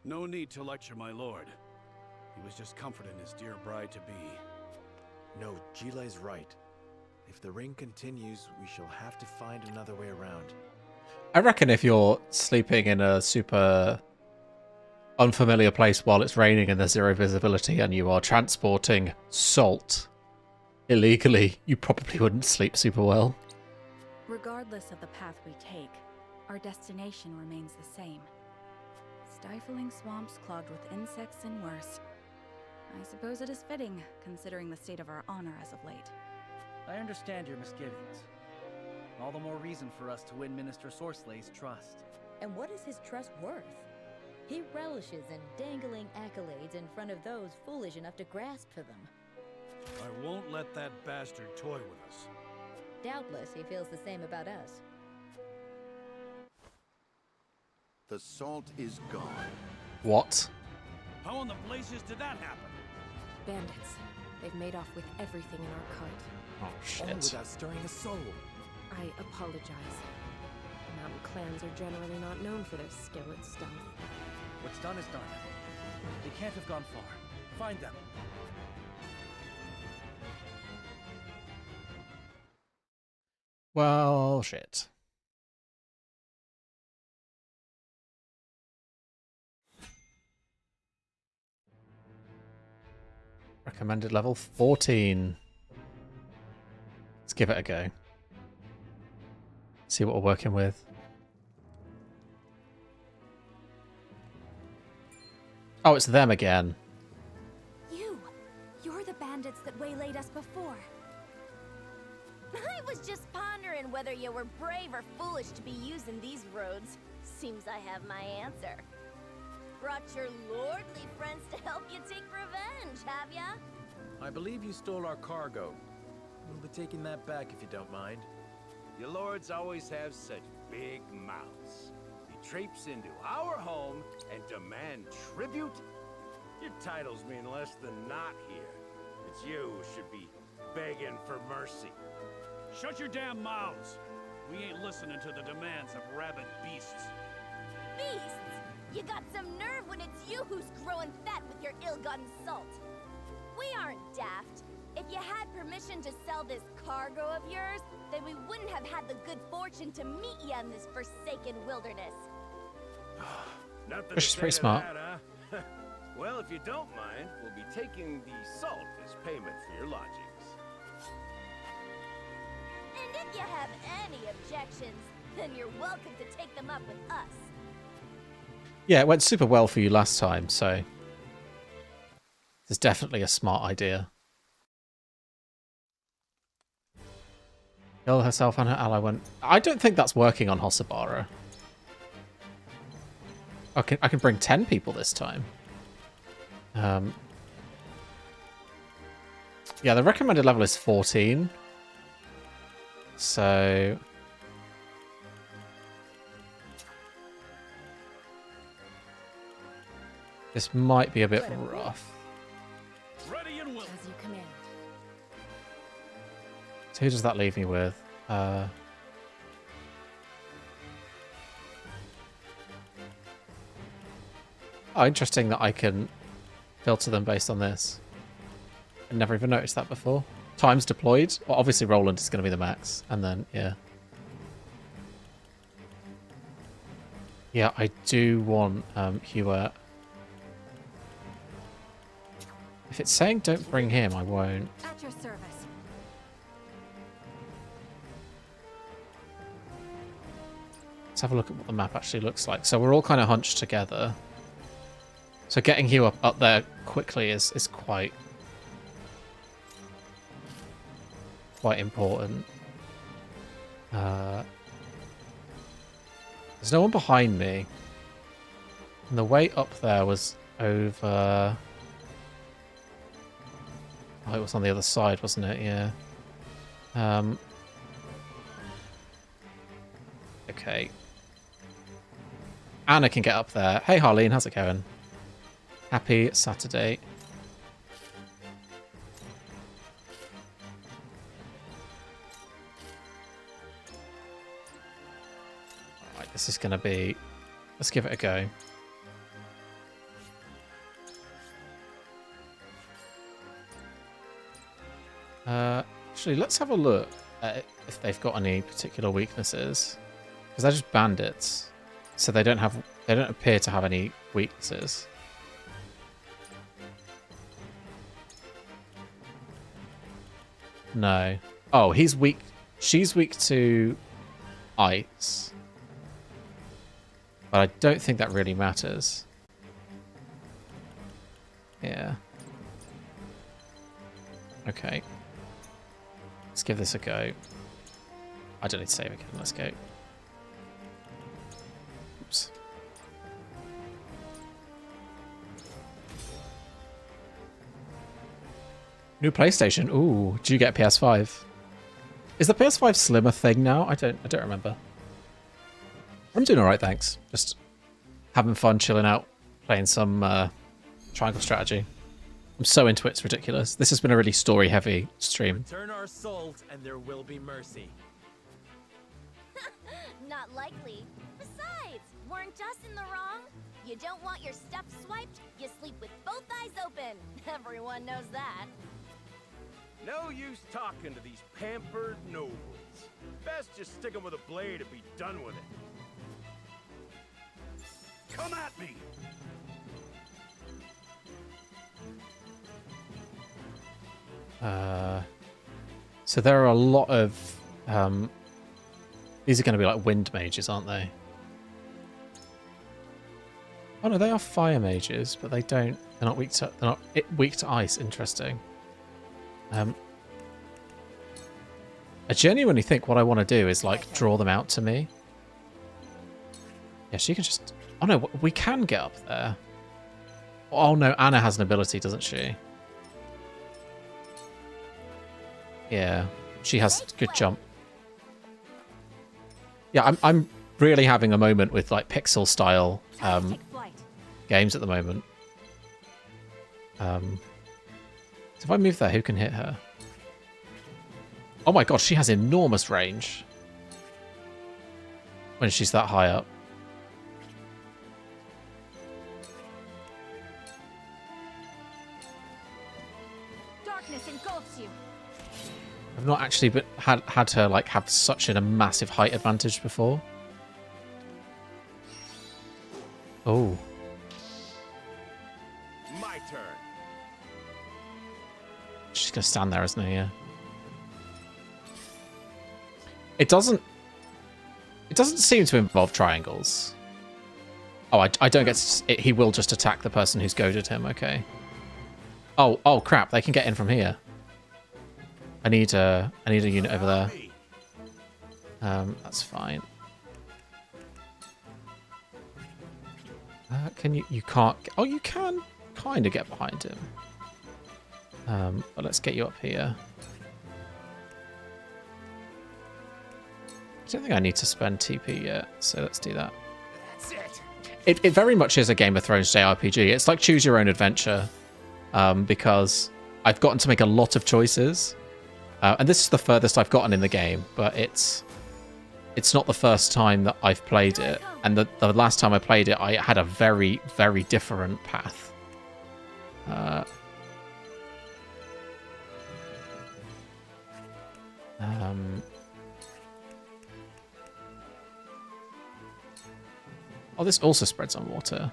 No need to lecture my lord. He was just comforting his dear bride-to-be. No, Gila right. If the rain continues, we shall have to find another way around. I reckon if you're sleeping in a super unfamiliar place while it's raining and there's zero visibility and you are transporting salt illegally, you probably wouldn't sleep super well. Regardless of the path we take, our destination remains the same. Stifling swamps clogged with insects and worse. I suppose it is fitting, considering the state of our honor as of late. I understand your misgivings. All the more reason for us to win Minister Sorslay's trust. And what is his trust worth? He relishes in dangling accolades in front of those foolish enough to grasp for them. I won't let that bastard toy with us. Doubtless he feels the same about us. The salt is gone. What? How in the blazes did that happen? Bandits. They've made off with everything in our cart. Oh, All shit. without stirring a soul. I apologize. Mountain clans are generally not known for their skill at stealth. What's done is done. They can't have gone far. Find them. Well, shit. Recommended level 14. Let's give it a go. See what we're working with. Oh, it's them again. You're the bandits that waylaid us before. I was just pondering whether you were brave or foolish to be using these roads. Seems I have my answer. Brought your lordly friends to help you take revenge, have ya? I believe you stole our cargo. We'll be taking that back if you don't mind. Your lords always have such big mouths. You traipse into our home and demand tribute? Your titles mean less than not here. It's you who should be begging for mercy. Shut your damn mouths! We ain't listening to the demands of rabid beasts. Beasts? You got some nerve when it's you who's growing fat with your ill-gotten salt. We aren't daft. If you had permission to sell this cargo of yours, then we wouldn't have had the good fortune to meet you in this forsaken wilderness. Nothing Which is to pretty say to smart. that, huh? Well, if you don't mind, we'll be taking the salt as payment for your lodgings. And if you have any objections, then you're welcome to take them up with us. Yeah, it went super well for you last time, so it's definitely a smart idea. Kill herself and her ally went. I don't think that's working on Hossabara. I can bring 10 people this time. Yeah, the recommended level is 14. So this might be a bit rough. Ready and willing. As you command. So who does that leave me with? Oh, interesting that I can filter them based on this. I never even noticed that before. Times deployed. Well, obviously Roland is going to be the max. And then, yeah. Yeah, I do want Hewer. If it's saying don't bring him, I won't. At your service. Let's have a look at what the map actually looks like. So we're all kind of hunched together. So getting Hugh up there quickly is quite quite important. There's no one behind me. And the way up there was over... Oh, it was on the other side, wasn't it? Yeah. Okay. Anna can get up there. Hey, Harleen, how's it going? Happy Saturday. Alright, this is going to be... Let's give it a go. Actually, let's have a look at if they've got any particular weaknesses. Because they're just bandits. So they don't appear to have any weaknesses. No. Oh, he's weak. She's weak to ice. But I don't think that really matters. Yeah. Okay. Let's give this a go. I don't need to save again. Let's go. Oops. New PlayStation. Ooh, do you get a PS5? Is the PS5 Slim a thing now? I don't remember. I'm doing alright, thanks. Just having fun, chilling out, playing some Triangle Strategy. I'm so into it, it's ridiculous. This has been a really story-heavy stream. Return our souls, and there will be mercy. Not likely. Besides, weren't us in the wrong? You don't want your stuff swiped, you sleep with both eyes open. Everyone knows that. No use talking to these pampered nobles. Best just stick 'em with a blade and be done with it. Come at me! So there are a lot of... these are going to be like wind mages, aren't they? Oh no, they are fire mages, but they don't... They're not weak to... They're not weak to ice. Interesting. I genuinely think what I want to do is like draw them out to me. Yeah, she can just... Oh no, we can get up there. Oh no, Anna has an ability, doesn't she? Yeah, she has good jump. Yeah, I'm really having a moment with like pixel style games at the moment. So if I move there, who can hit her? Oh my god, she has enormous range when she's that high up. Darkness engulfs you. I've not actually had her like have such a massive height advantage before. Oh. My turn. She's gonna stand there, isn't she? Yeah. It doesn't seem to involve triangles. Oh, I don't get... He will just attack the person who's goaded him. Okay. Oh crap! They can get in from here. I need a unit over there. That's fine. Can you? You can't. Oh, you can kind of get behind him. But let's get you up here. I don't think I need to spend TP yet, so let's do that. That's it. It very much is a Game of Thrones JRPG. It's like choose your own adventure, because I've gotten to make a lot of choices, and this is the furthest I've gotten in the game. But it's not the first time that I've played it, and the last time I played it, I had a very, very different path. Oh, this also spreads on water.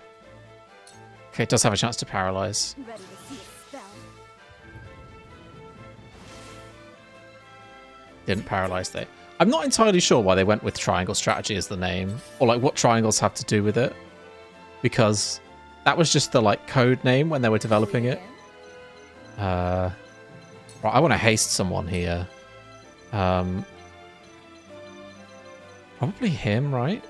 Okay, it does have a chance to paralyze. Ready to see a spell? Didn't paralyze though. I'm not entirely sure why they went with Triangle Strategy as the name, or like what triangles have to do with it, because that was just the like code name when they were developing it. Right, I want to haste someone here. Probably him, right?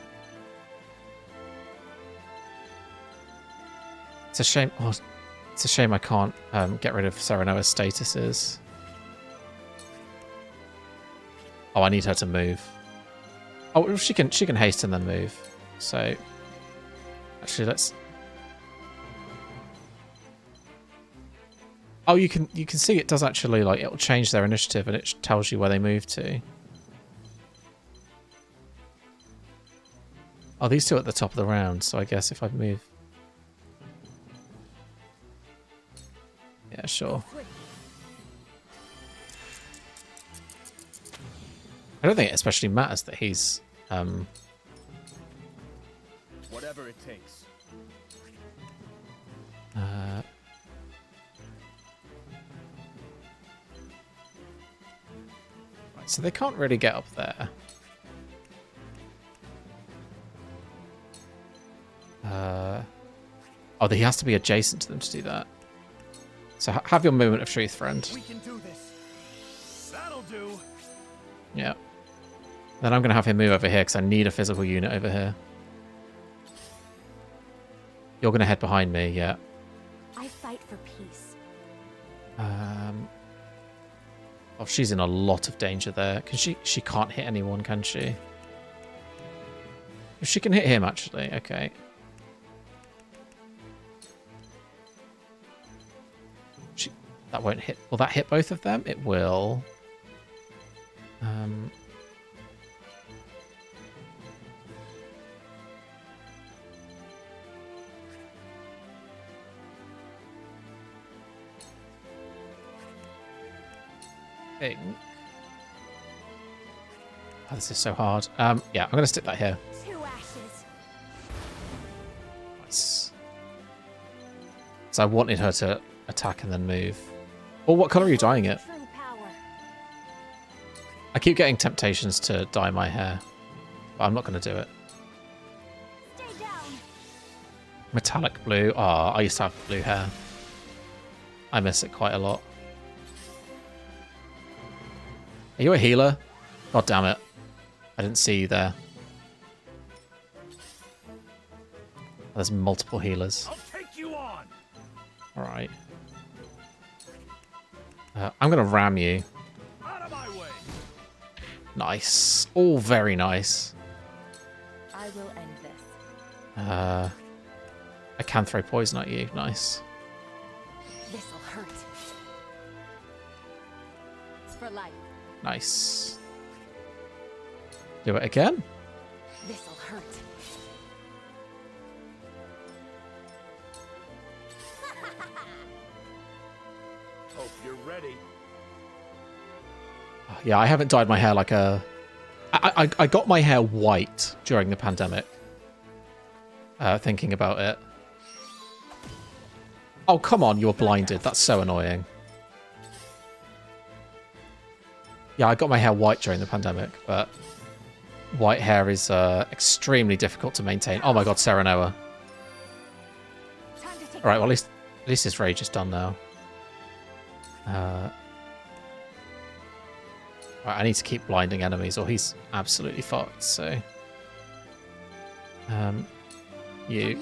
It's a shame. Oh, it's a shame I can't get rid of Serenoa's statuses. Oh, I need her to move. Oh, she can haste and then move. So actually, let's. Oh, you can see it does actually, like, it'll change their initiative and it tells you where they move to. Oh, these two are at the top of the round, so I guess if I move. Yeah, sure. I don't think it especially matters that he's Whatever it takes. Right, so they can't really get up there. Oh, he has to be adjacent to them to do that. So have your moment of truth, friend. We can do this. That'll do. Yeah. Then I'm going to have him move over here because I need a physical unit over here. You're going to head behind me, yeah. I fight for peace. Oh, she's in a lot of danger there. She can't hit anyone, can she? She can hit him, actually. Okay. That won't hit. Will that hit both of them? It will. Think. Oh, this is so hard. Yeah, I'm going to stick that here. 2 ashes. Nice. So I wanted her to attack and then move. Well, what color are you dyeing it? True power. I keep getting temptations to dye my hair, but I'm not going to do it. Stay down. Metallic blue. Ah, I used to have blue hair. I miss it quite a lot. Are you a healer? God damn it. I didn't see you there. There's multiple healers. I'll take you on. Alright. I'm going to ram you. Out of my way. Nice. All very nice. I will end this. I can throw poison at you. Nice. This'll hurt. It's for life. Nice. Do it again. This'll hurt. Hope you're ready. Yeah, I haven't dyed my hair like a... I got my hair white during the pandemic. Thinking about it. Oh, come on, you're blinded. That's so annoying. Yeah, I got my hair white during the pandemic, but white hair is extremely difficult to maintain. Oh my god, Serenoa. Alright, well, at least his rage is done now. Right, I need to keep blinding enemies or he's absolutely fucked, so... you.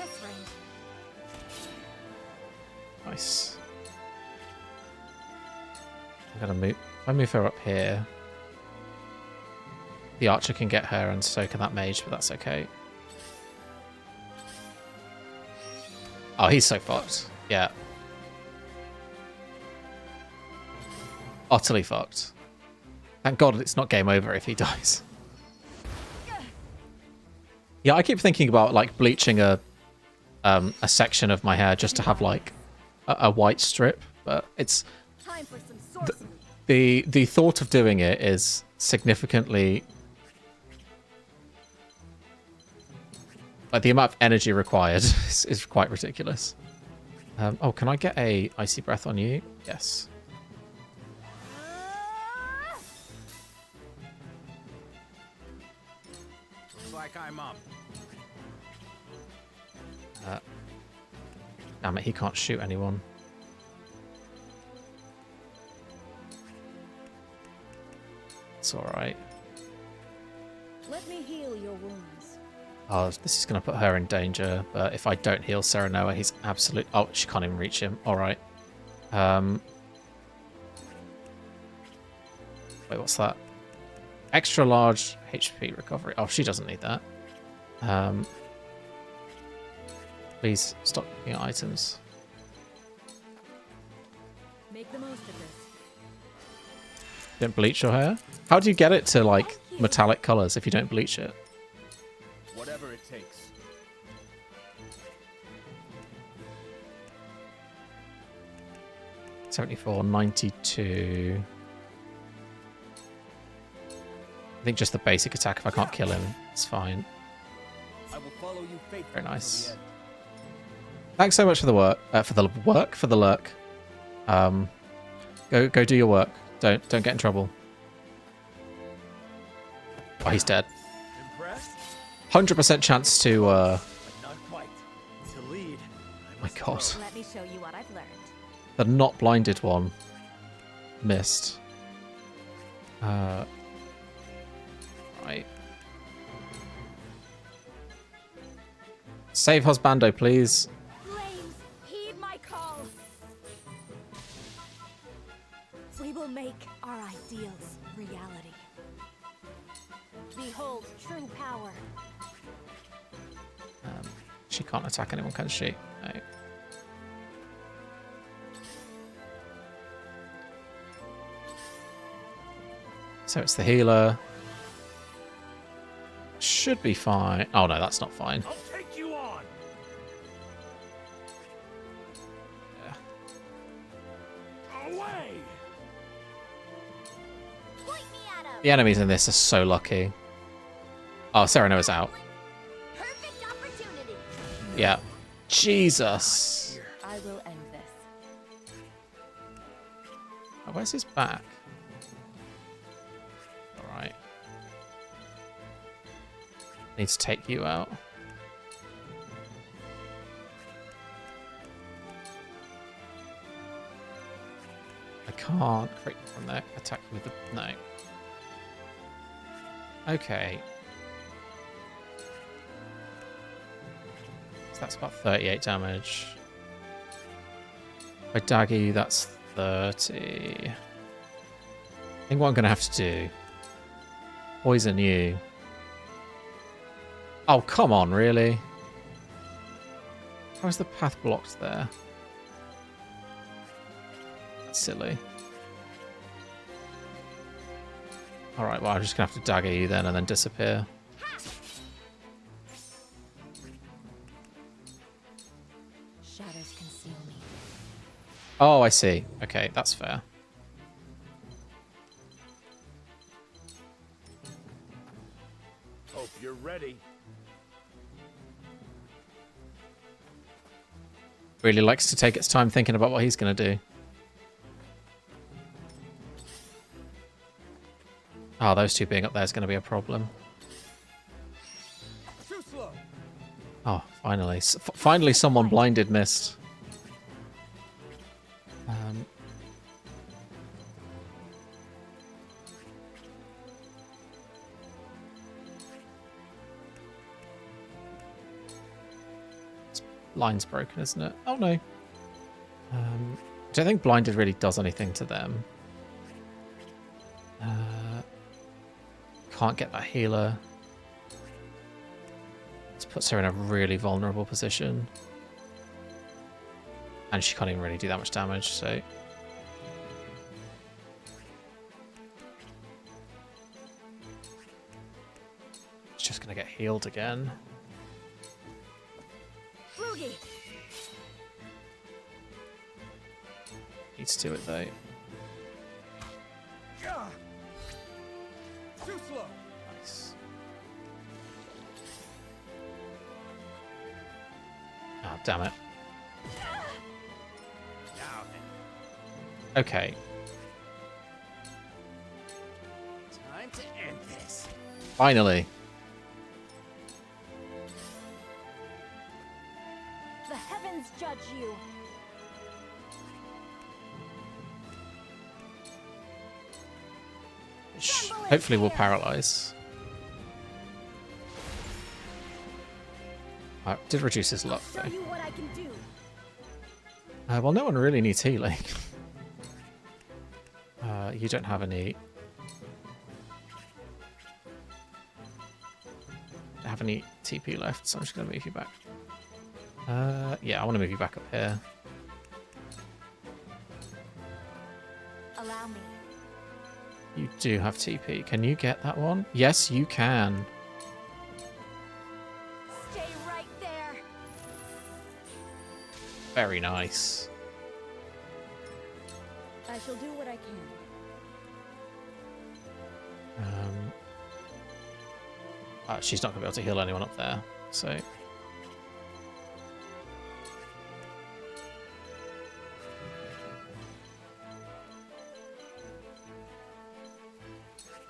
Nice. I'm gonna move... If I move her up here... The archer can get her and so can that mage, but that's okay. Oh, he's so fucked. Yeah. Utterly fucked. Thank God it's not game over if he dies. Yeah, I keep thinking about like bleaching a section of my hair just to have like a white strip, but it's Time for some sorcery. the thought of doing it is significantly like the amount of energy required is quite ridiculous. Oh, can I get a icy breath on you? Yes. Looks like I'm up. Damn it, he can't shoot anyone. That's alright. Let me heal your wounds. Oh, this is going to put her in danger, but if I don't heal Serenoa, he's absolute... Oh, she can't even reach him. Alright. Wait, what's that? Extra large HP recovery. Oh, she doesn't need that. Please stop looking at items. Make the most of this. Don't bleach your hair? How do you get it to, like, metallic colors if you don't bleach it? Whatever it takes. $74, $92. I think just the basic attack, if I can't kill him, it's fine. I will follow you faithfully. Very nice. Thanks so much for the work. For the lurk. Go do your work. Don't get in trouble. Oh, he's dead. 100% chance to. Not quite. To lead. My God. Let me show you what I've learned. The not blinded one missed. Right. Save Husbando, please. Flames, heed my call. We will make our ideals reality. Behold true power. She can't attack anyone, can she? No. So it's the healer. Should be fine. Oh no, that's not fine. I'll take you on. Yeah. Away. Point me at him. The enemies in this are so lucky. Oh, Serenoa's out. Perfect opportunity. Yeah. Jesus. I will end this. Oh, where's his back? Alright. Need to take you out. I can't create from there. Attack you with the... No. Okay. So that's about 38 damage. If I dagger you, that's 30. I think what I'm going to have to do... Poison you. Oh, come on, really? How is the path blocked there? That's silly. Alright, well, I'm just going to have to dagger you then and then disappear. Shadows conceal me. Oh, I see. Okay, that's fair. Hope you're ready. Really likes to take its time thinking about what he's going to do. Oh, those two being up there is going to be a problem. Too slow. Oh, finally. Finally someone blinded missed. Line's broken, isn't it? Oh, no. I don't think blinded really does anything to them. Can't get that healer. This puts her in a really vulnerable position. And she can't even really do that much damage, so... It's just going to get healed again. Boogie. Needs to do it, though. Too slow. Nice. Oh, damn it. Now Okay. Time to end this. Finally. The heavens judge you. Shh. Tremble Hopefully we'll paralyze. Did reduce his luck though. Show you what I can do. Well, no one really needs healing. You don't have any. Have any TP left, so I'm just gonna move you back. Yeah, I want to move you back up here. Allow me. You do have TP. Can you get that one? Yes, you can. Stay right there. Very nice. I shall do what I can. She's not gonna be able to heal anyone up there, so. I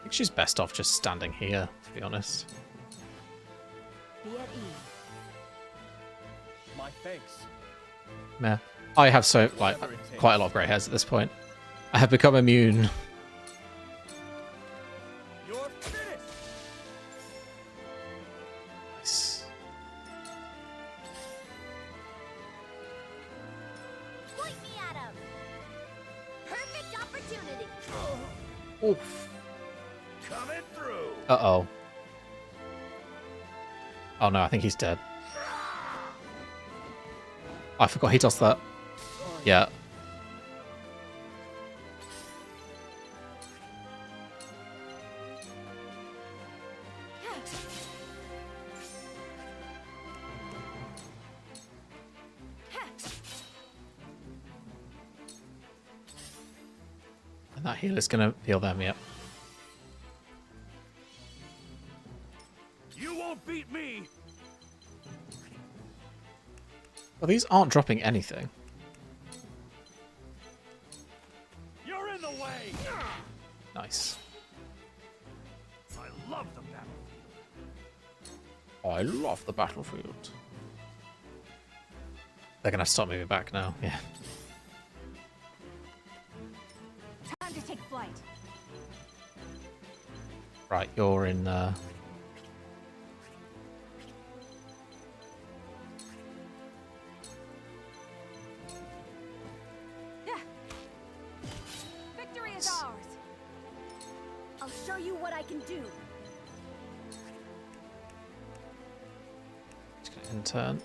think she's best off just standing here, to be honest. Be at ease. My thanks. Meh. I have quite a lot of grey hairs at this point. I have become immune. You're finished. Nice. Point me at him. Perfect opportunity. Oof. Coming through. Uh-oh. Oh no, I think he's dead. I forgot he does that. Yeah. And that healer's gonna heal them, yep. You won't beat me. Well, these aren't dropping anything. You're in the way. Nice. I love the battlefield. I love the battlefield. They're gonna stop moving back now, yeah. Time to take flight. Right, you're in Victory is ours. I'll show you what I can do. in turn.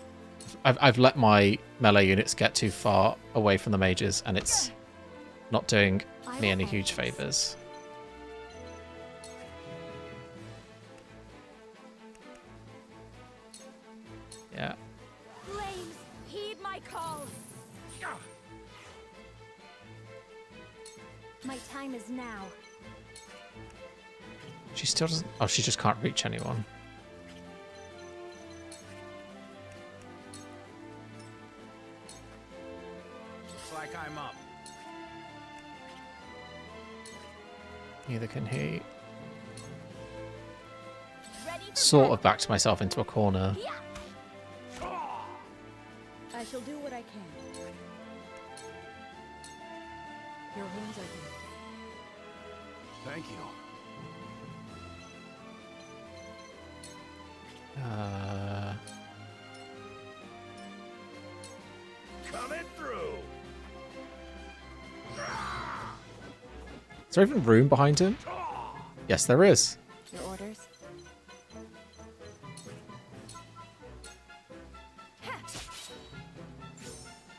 I've let my melee units get too far away from the mages, and it's not doing me any huge favors. Yeah. Flames, heed my call. My time is now. She still doesn't. Oh, she just can't reach anyone. Looks like I'm up. Neither can he. Ready for Sort of backed myself into a corner. I shall do what I can. Your wounds are healed. Thank you. Coming through. Is there even room behind him? Yes, there is. your orders.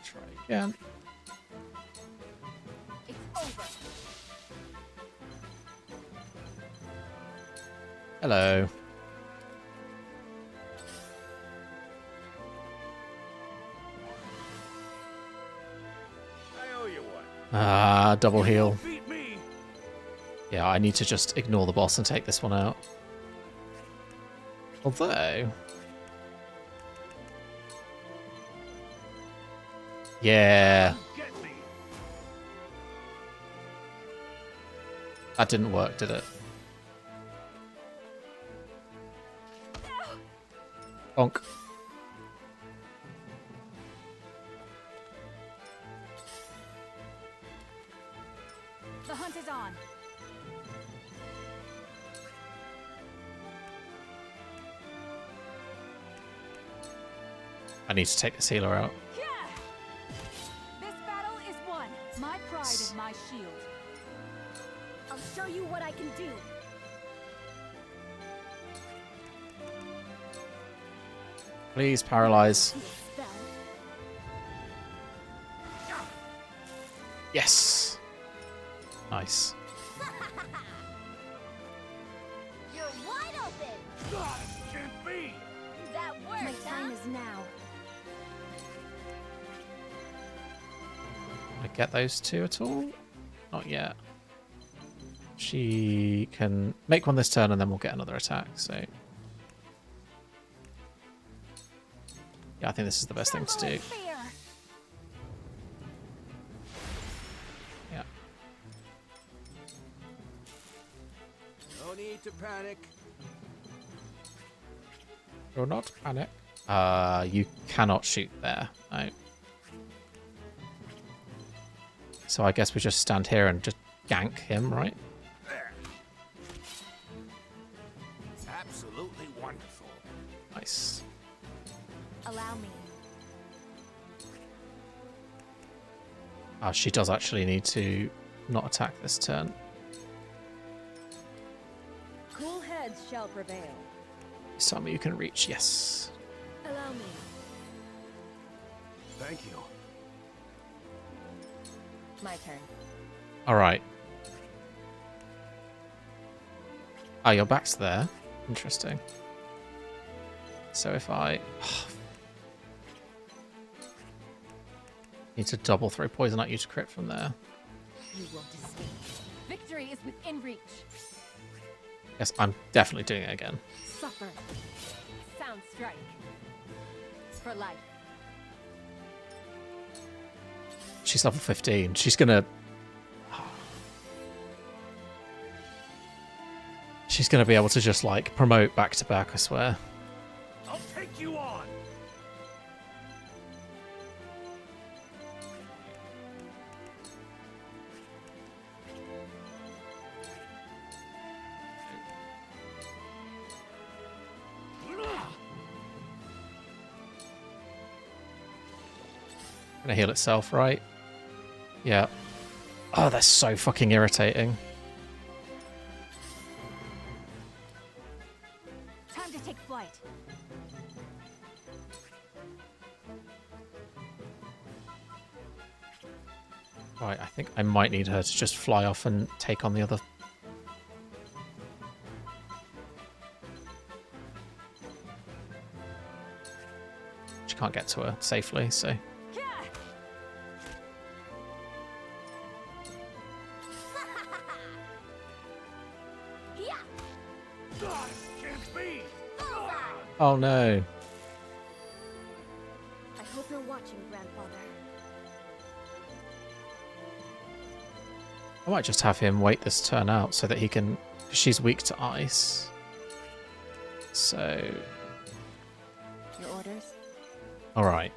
Try again. It's over. Hello. I owe you one. Ah, double heal. Beat me. Yeah, I need to just ignore the boss and take this one out. Although... Yeah. Get me. That didn't work, did it? Bonk. The hunt is on. I need to take this healer out. This battle is won. My pride is my shield. I'll show you what I can do. Please paralyze. Yes. Nice. You're wide open. God, it can't be. That worked. My time is now. I get those two at all? Not yet. She can make one this turn and then we'll get another attack, so... Yeah, I think this is the best thing to do. Yeah. No need to panic. Do not panic. You cannot shoot there. No. So I guess we just stand here and just gank him, right? There. Absolutely wonderful. Nice. Allow me. She does actually need to not attack this turn. Cool heads shall prevail. Some you can reach, yes. Allow me. Thank you. My turn. Alright. Ah, your back's there. Interesting. So if I... need to double throw poison at you to crit from there. You won't escape. Victory is within reach. Yes, I'm definitely doing it again. Suffer. Sound strike. For life. She's level 15. She's gonna... She's gonna be able to just, like, promote back to back, I swear. I'll take you on. Gonna heal itself, right? Yeah. Oh, that's so fucking irritating. Time to take flight. Right, I think I might need her to just fly off and take on the other. She can't get to her safely, so... God, it can't be. Oh no. I hope you're watching, Grandfather. I might just have him wait this turn out so that he can... She's weak to ice. So... Your orders? Alright.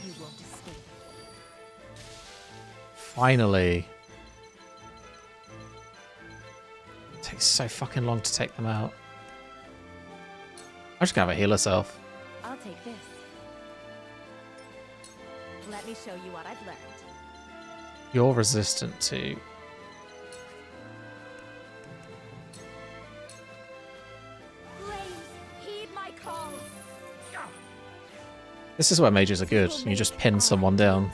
You won't escape. Finally. It takes so fucking long to take them out. I'm just gonna have her heal herself. I'll take this. Let me show you what I've learned. You're resistant to... Heed my call. This is where mages are good. You just pin someone down.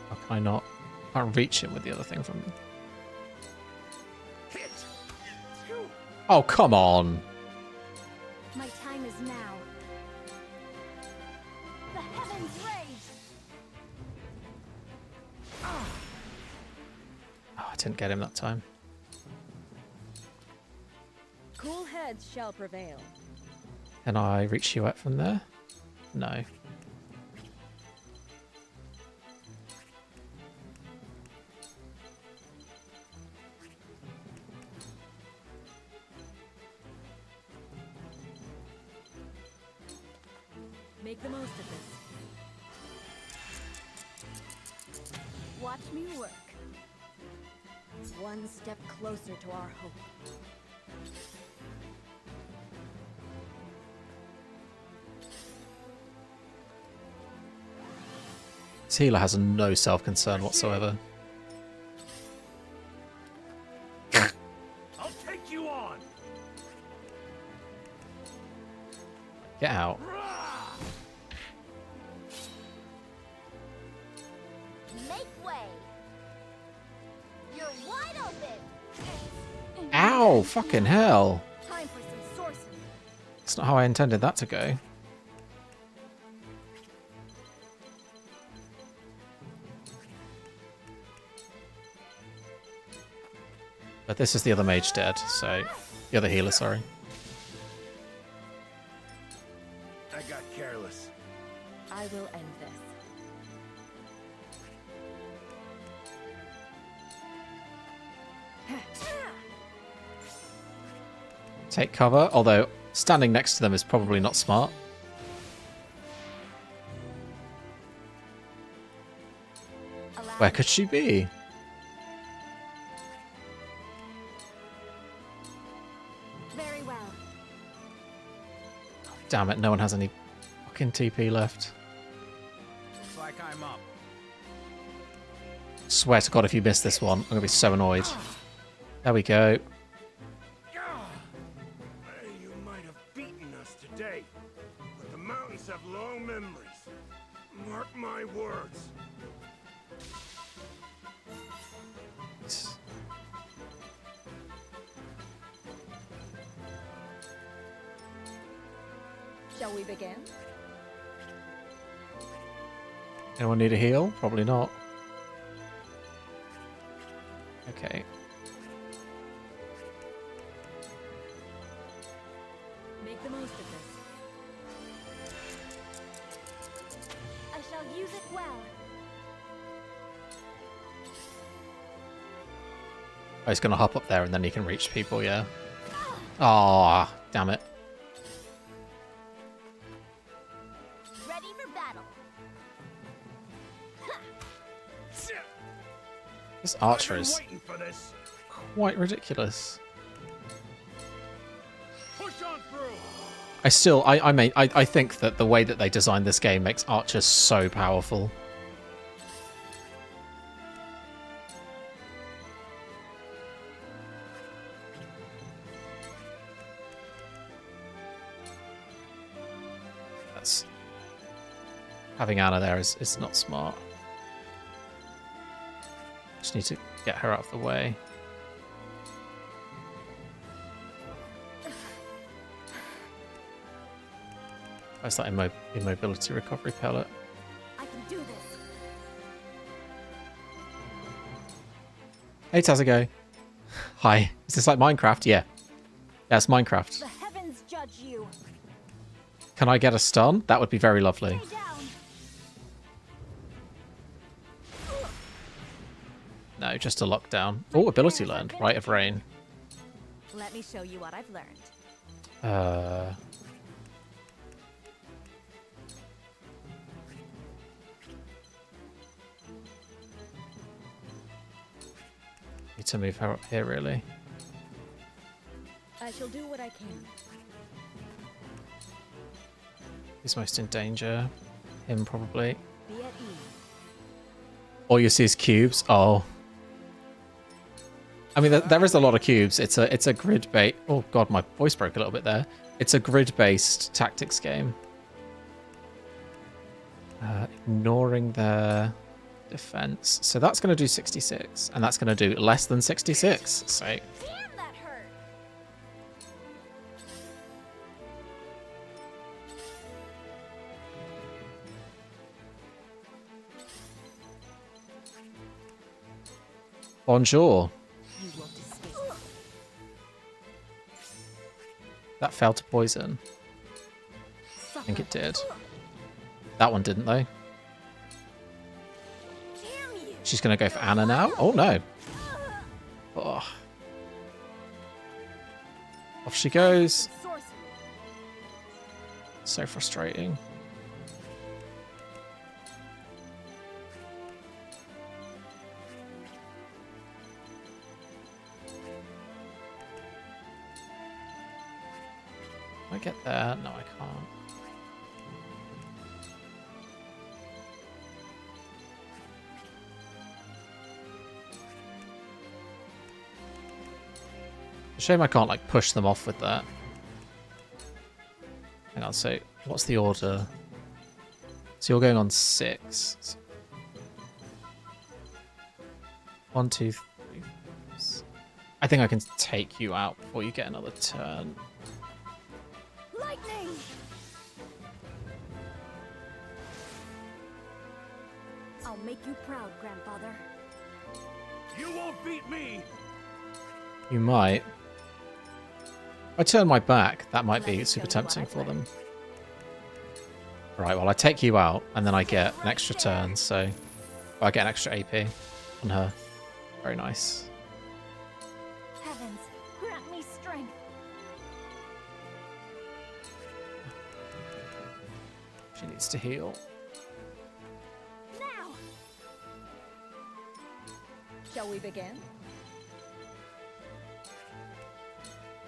How can I not? I can't reach him with the other thing from... Oh, come on. My time is now. The heavens rage. Oh, I didn't get him that time. Cool heads shall prevail. Can I reach you out from there? No. Make the most of this. Watch me work. One step closer to our hope. This healer has no self-concern whatsoever. I'll take you on. Get out. Make way. You're wide open. Ow! Fucking hell. Time for some sorcery. That's not how I intended that to go. But this is the other mage dead, so... The other healer, sorry. I got careless. I will end this. Take cover, although standing next to them is probably not smart. Where could she be? Very well. Damn it, no one has any fucking TP left. Looks like I'm up. Swear to God, if you miss this one, I'm gonna be so annoyed. There we go. You might have beaten us today, but the mountains have long memories. Mark my words. Shall we begin? Anyone need a heal? Probably not. Okay. Make the most of this. I shall use it well. Oh, he's gonna hop up there and then he can reach people, yeah. Ah, damn it. Ready for battle. This archer I've been is waiting for this. quite ridiculous. Push on through. I think that the way that they designed this game makes archers so powerful. Having Anna there is not smart. Just need to get her out of the way. Where's that immobility recovery pellet? I can do this. Hey Tazago. Hi. Is this like Minecraft? Yeah. Yeah, it's Minecraft. The heavens judge you. Can I get a stun? That would be very lovely. No, just a lockdown. Oh, ability learned. Rite of Rain. Let me show you what I've learned. Need to move her up here, really. I shall do what I can. Who's most in danger? Him, probably. Be at ease. All you see is cubes. Oh. I mean, there is a lot of cubes. It's a grid bait. Oh god, my voice broke a little bit there. It's a grid-based tactics game. Ignoring their defense. So that's going to do 66, and that's going to do less than 66. So Damn, that hurt. bonjour. You won't escape. That fell to poison. I think it did. That one didn't, though. She's going to go for Anna now. Oh, no. Oh. Off she goes. So frustrating. I get there? No, I can't. Shame I can't like push them off with that. Hang on, so what's the order? So you're going on 6. 1, 2, 3. I think I can take you out before you get another turn. Lightning! I'll make you proud, Grandfather. You won't beat me! You might. If I turn my back, that might be super tempting for them. Right, well I take you out, and then I get an extra turn, so I get an extra AP on her. Very nice. Heavens, grant me strength. She needs to heal. Now! Shall we begin?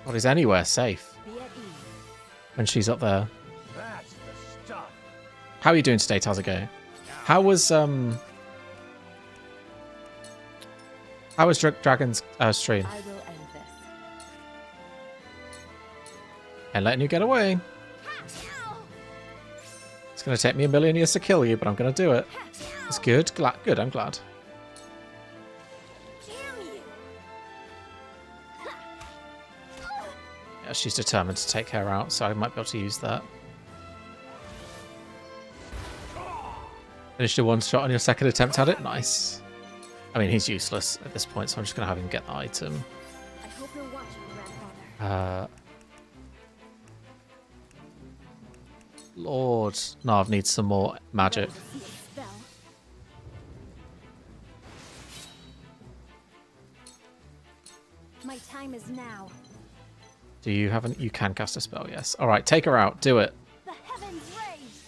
God, is anywhere safe Be at ease. when she's up there? That's the stuff. How are you doing today, Tazago? How was Dragon's stream? I will end this. And letting you get away. It's gonna take me a million years to kill you, but I'm gonna do it. It's good. Good. I'm glad. Yeah, she's determined to take her out, so I might be able to use that. Finished a one shot on your second attempt at it. Nice. I mean, he's useless at this point, so I'm just gonna have him get the item. I hope you're watching, Grandfather. Lord Nav needs some more magic. My time is now. Do you have an? You can cast a spell. Yes. All right, take her out. Do it. The heavens raise.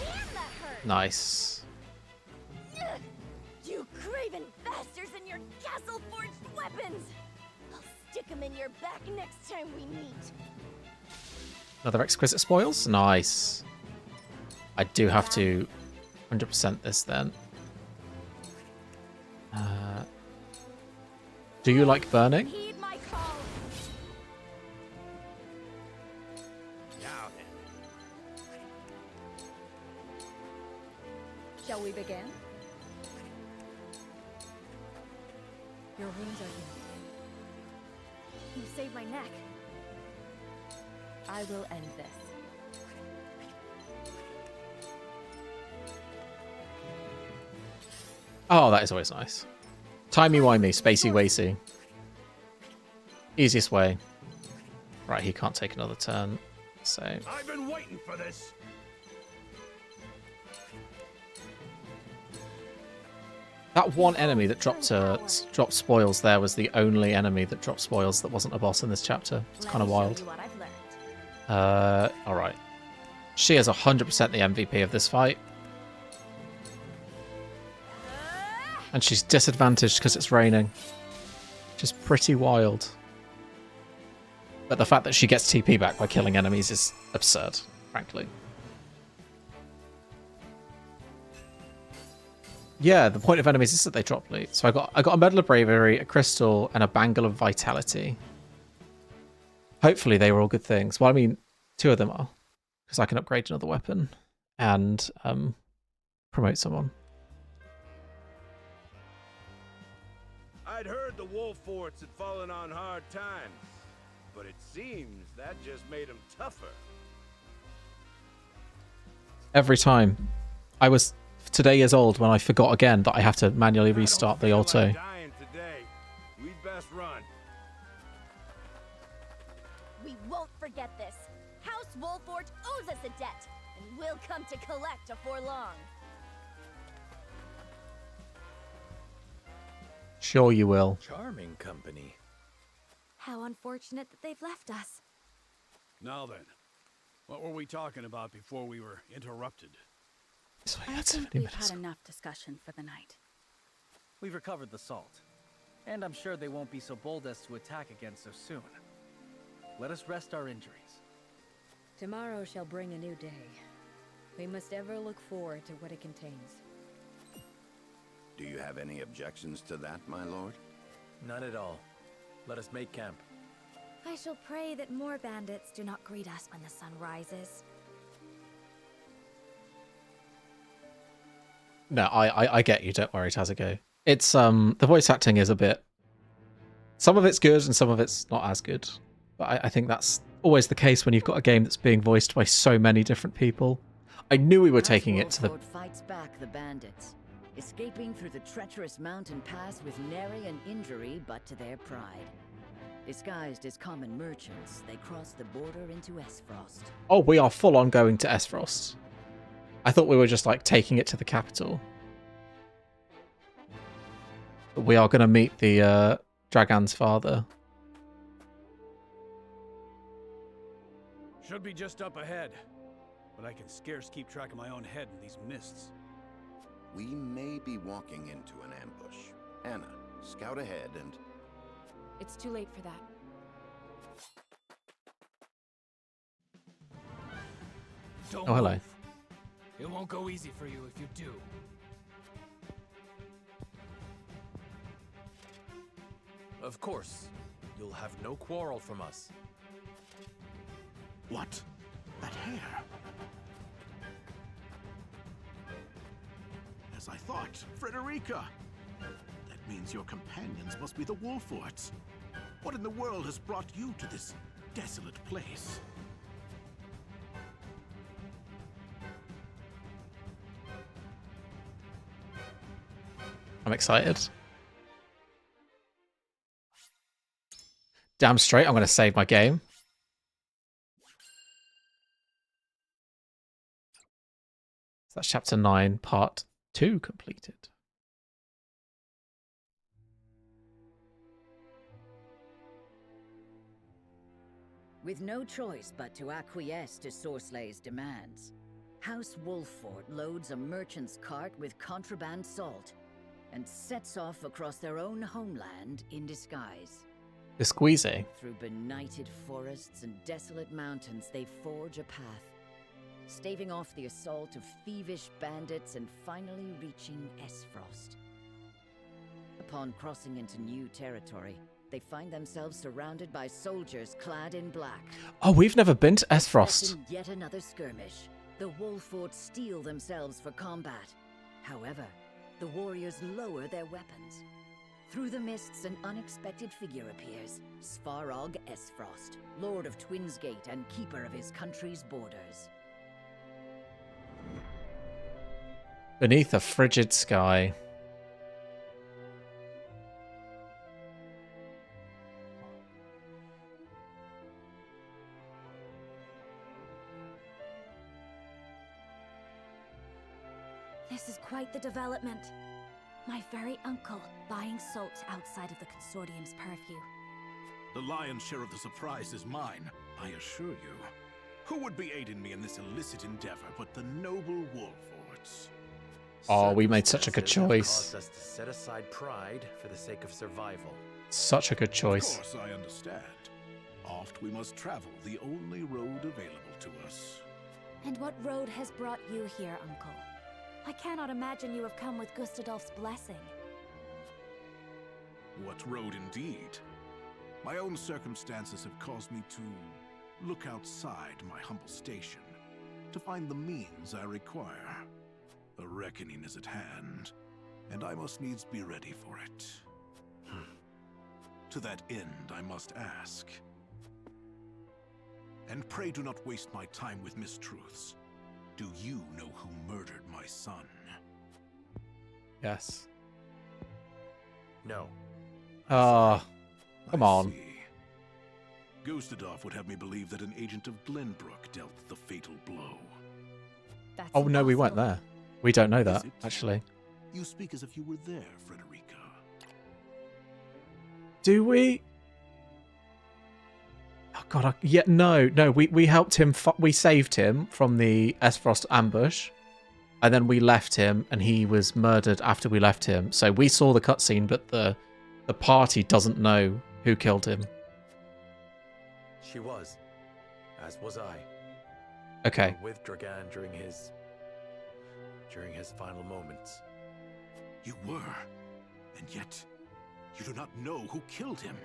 Damn, that hurt. Nice. You craven bastards and your castle-forged weapons! I'll stick them in your back next time we meet. Another exquisite spoils. Nice. I do have to 100% this then. Do you like burning? Heed my call. Now then. Shall we begin? Your wounds are healed. You saved my neck. I will end this. Oh, that is always nice. Timey-wimey, spacey-wacy. Easiest way. Right, he can't take another turn, so... I've been waiting for this. That one enemy that dropped spoils there was the only enemy that dropped spoils that wasn't a boss in this chapter. It's kind of wild. Alright. She is 100% the MVP of this fight. And she's disadvantaged because it's raining. Which is pretty wild. But the fact that she gets TP back by killing enemies is absurd, frankly. Yeah, the point of enemies is that they drop loot. So I got a Medal of Bravery, a Crystal, and a Bangle of Vitality. Hopefully they were all good things. Well, I mean, 2 of them are. Because I can upgrade another weapon and promote someone. I'd heard the wolf forts had fallen on hard times, but it seems that just made them tougher. Every time. I was today years old when I forgot again that I have to manually restart the auto. Dying today. We'd best run. We won't forget this. House Wolfort owes us a debt, and we'll come to collect afore long. Sure you will. Charming company. How unfortunate that they've left us. Now then, what were we talking about before we were interrupted? I think we've had enough discussion for the night. We've recovered the salt. And I'm sure they won't be so bold as to attack again so soon. Let us rest our injuries. Tomorrow shall bring a new day. We must ever look forward to what it contains. Do you have any objections to that, my lord? None at all. Let us make camp. I shall pray that more bandits do not greet us when the sun rises. No, I get you. Don't worry, Tazuko. It's the voice acting is a bit. Some of it's good and some of it's not as good. But I think that's always the case when you've got a game that's being voiced by so many different people. I knew we were taking it to the. Fights back the bandits, escaping through the treacherous mountain pass with nary an injury but to their pride. Disguised as common merchants, they cross the border into Esfrost. Oh, we are full on going to Esfrost. I thought we were just like taking it to the capital. But we are going to meet the Dragon's father. Should be just up ahead, but I can scarce keep track of my own head in these mists. We may be walking into an ambush. Anna, scout ahead and... It's too late for that. Oh, hello. Move. It won't go easy for you if you do. Of course. You'll have no quarrel from us. What? That hair? As I thought, Frederica! That means your companions must be the Wolforts. What in the world has brought you to this desolate place? I'm excited. Damn straight, I'm going to save my game. So that's chapter 9, part 2 completed. With no choice but to acquiesce to Sorslay's demands, House Wolffort loads a merchant's cart with contraband salt and sets off across their own homeland in disguise. The squeezy. Through benighted forests and desolate mountains, they forge a path, staving off the assault of thievish bandits and finally reaching Esfrost. Upon crossing into new territory, they find themselves surrounded by soldiers clad in black. Oh, we've never been to Esfrost. In yet another skirmish, the Wolforts steel themselves for combat. However, the warriors lower their weapons. Through the mists, an unexpected figure appears, Svarog Esfrost, Lord of Twinsgate and keeper of his country's borders. Beneath a frigid sky. This is quite the development. My very uncle buying salt outside of the Consortium's purview. The lion's share of the surprise is mine, I assure you. Who would be aiding me in this illicit endeavor but the noble Wolforts? Oh, we made such a good choice. Caused us to set aside pride for the sake of survival. Such a good choice. Of course, I understand. Oft we must travel the only road available to us. And what road has brought you here, Uncle? I cannot imagine you have come with Gustadolf's blessing. What road indeed? My own circumstances have caused me to look outside my humble station, to find the means I require. A reckoning is at hand, and I must needs be ready for it. To that end, I must ask. And pray do not waste my time with mistruths. Do you know who murdered my son? Yes. No. Ah, come on. Gustadolf would have me believe that an agent of Glenbrook dealt the fatal blow. That's Oh no, we weren't impossible. there. We don't know Is that, it? actually. You speak as if you were there, Frederica. Do we? Oh god, yeah, no. We helped him. We saved him from the Esfrost ambush, and then we left him, and he was murdered after we left him. So we saw the cutscene, but the party doesn't know who killed him. She was, as was I. Okay. With Dragan during his final moments. You were, and yet you do not know who killed him.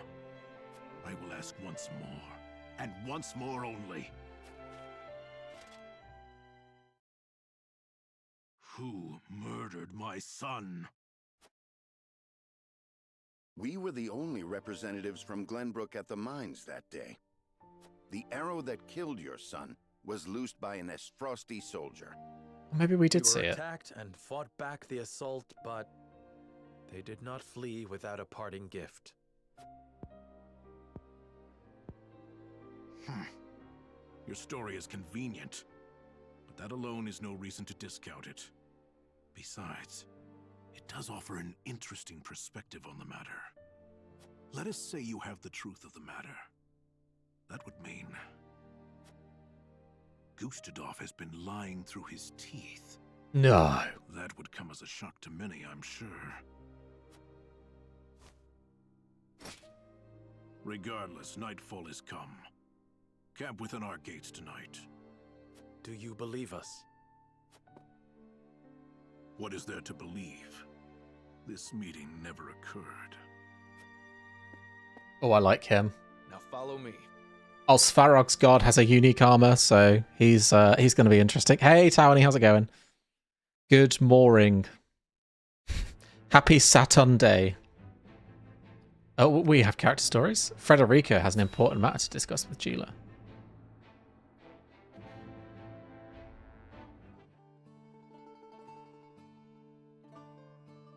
I will ask once more, and once more only. Who murdered my son? We were the only representatives from Glenbrook at the mines that day. The arrow that killed your son was loosed by an Frosty soldier. Maybe we did We see were it. attacked and fought back the assault, but they did not flee without a parting gift. Your story is convenient, but that alone is no reason to discount it. Besides, it does offer an interesting perspective on the matter. Let us say you have the truth of the matter. That would mean Gustadov has been lying through his teeth. No. That would come as a shock to many, I'm sure. Regardless, nightfall has come. Camp within our gates tonight. Do you believe us? What is there to believe? This meeting never occurred. Oh, I like him. Now follow me. Oh, Svarog's god has a unique armor, so he's going to be interesting. Hey, Towny, how's it going? Good morning. Happy Saturn Day. Oh, we have character stories. Frederica has an important matter to discuss with Gila.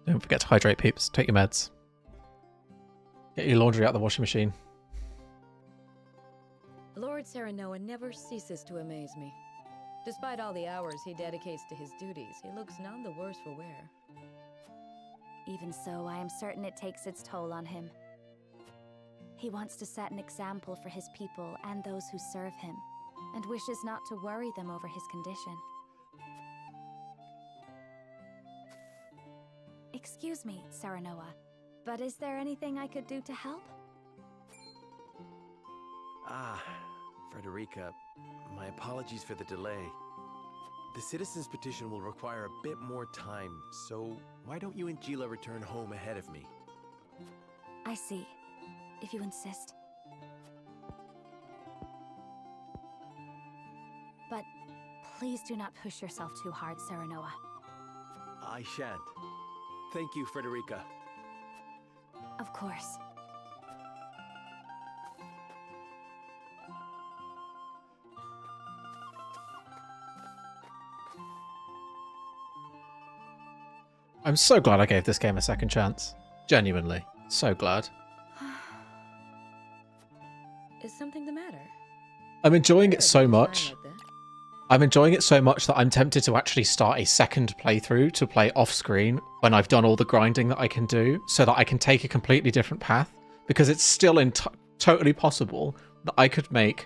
Don't forget to hydrate, peeps. Take your meds. Get your laundry out of the washing machine. Lord Serenoa never ceases to amaze me. Despite all the hours he dedicates to his duties, he looks none the worse for wear. Even so, I am certain it takes its toll on him. He wants to set an example for his people and those who serve him, and wishes not to worry them over his condition. Excuse me, Serenoa, but is there anything I could do to help? Ah, Frederica, my apologies for the delay. The citizen's petition will require a bit more time, so why don't you and Gila return home ahead of me? I see, if you insist. But please do not push yourself too hard, Serenoa. I shan't. Thank you, Frederica. Of course. I'm so glad I gave this game a second chance. Genuinely. So glad. Is something the matter? I'm enjoying it so much. I'm enjoying it so much that I'm tempted to actually start a second playthrough to play off screen when I've done all the grinding that I can do, so that I can take a completely different path, because it's still totally possible that I could make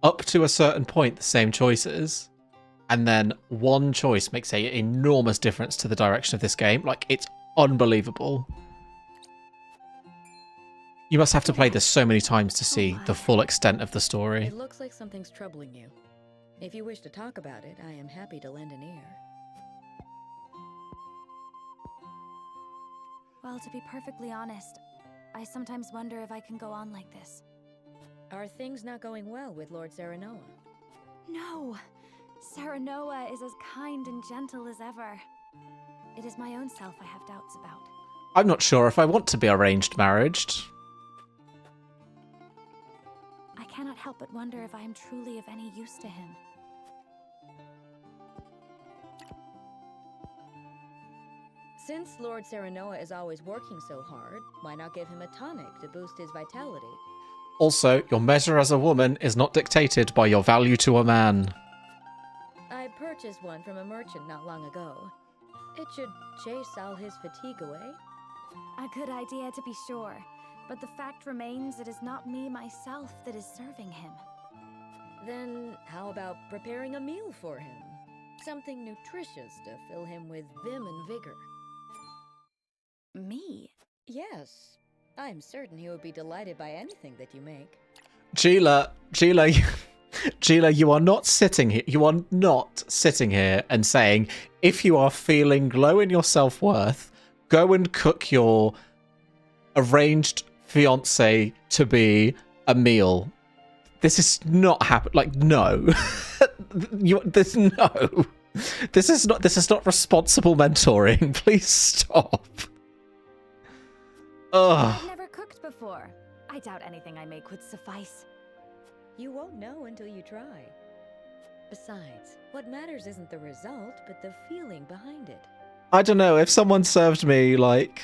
up to a certain point the same choices, and then one choice makes an enormous difference to the direction of this game. Like, it's unbelievable. You must have to play this so many times to see the full extent of the story. It looks like something's troubling you. If you wish to talk about it, I am happy to lend an ear. Well, to be perfectly honest, I sometimes wonder if I can go on like this. Are things not going well with Lord Serenoa? No! Serenoa is as kind and gentle as ever. It is my own self I have doubts about. I'm not sure if I want to be arranged marriaged. I cannot help but wonder if I am truly of any use to him. Since Lord Serenoa is always working so hard, why not give him a tonic to boost his vitality? Also, your measure as a woman is not dictated by your value to a man. I purchased one from a merchant not long ago. It should chase all his fatigue away. A good idea, to be sure. But the fact remains it is not me myself that is serving him. Then how about preparing a meal for him? Something nutritious to fill him with vim and vigor. Me? Yes. I'm certain he would be delighted by anything that you make. Gila, you are not sitting here. You are not sitting here and saying, if you are feeling low in your self-worth, go and cook your arranged fiance to be a meal. This is not happen. Like, no. This no. This is not responsible mentoring. Please stop. Ugh. I've never cooked before. I doubt anything I make would suffice. You won't know until you try. Besides, what matters isn't the result, but the feeling behind it. I don't know, if someone served me, like,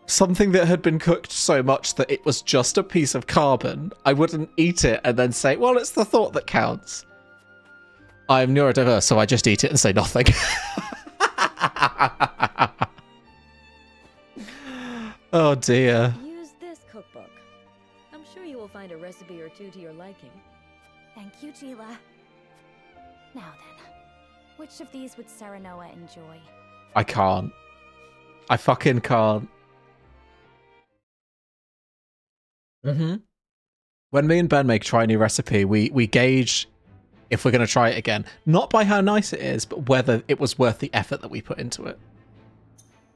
something that had been cooked so much that it was just a piece of carbon, I wouldn't eat it and then say, well, it's the thought that counts. I'm neurodiverse, so I just eat it and say nothing. Oh dear. Use this cookbook. I'm sure you will find a recipe or two to your liking. Thank you, Gila. Now then, which of these would Serenoa enjoy? I can't. I fucking can't. When me and Ben try a new recipe, we gauge if we're going to try it again. Not by how nice it is, but whether it was worth the effort that we put into it.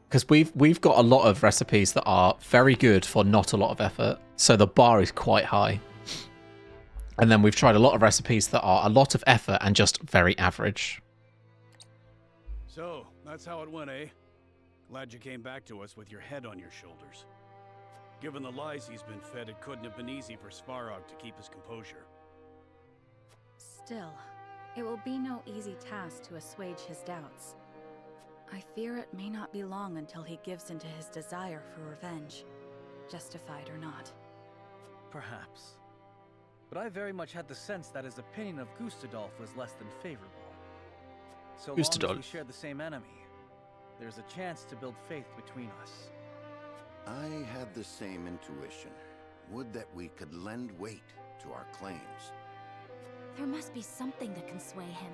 Because we've got a lot of recipes that are very good for not a lot of effort, so the bar is quite high. And then we've tried a lot of recipes that are a lot of effort and just very average. So, that's how it went, eh? Glad you came back to us with your head on your shoulders. Given the lies he's been fed, it couldn't have been easy for Svarog to keep his composure. Still, it will be no easy task to assuage his doubts. I fear it may not be long until he gives into his desire for revenge, justified or not. Perhaps. But I very much had the sense that his opinion of Gustadolf was less than favorable. So long as we share the same enemy, there's a chance to build faith between us. I had the same intuition. Would that we could lend weight to our claims. There must be something that can sway him.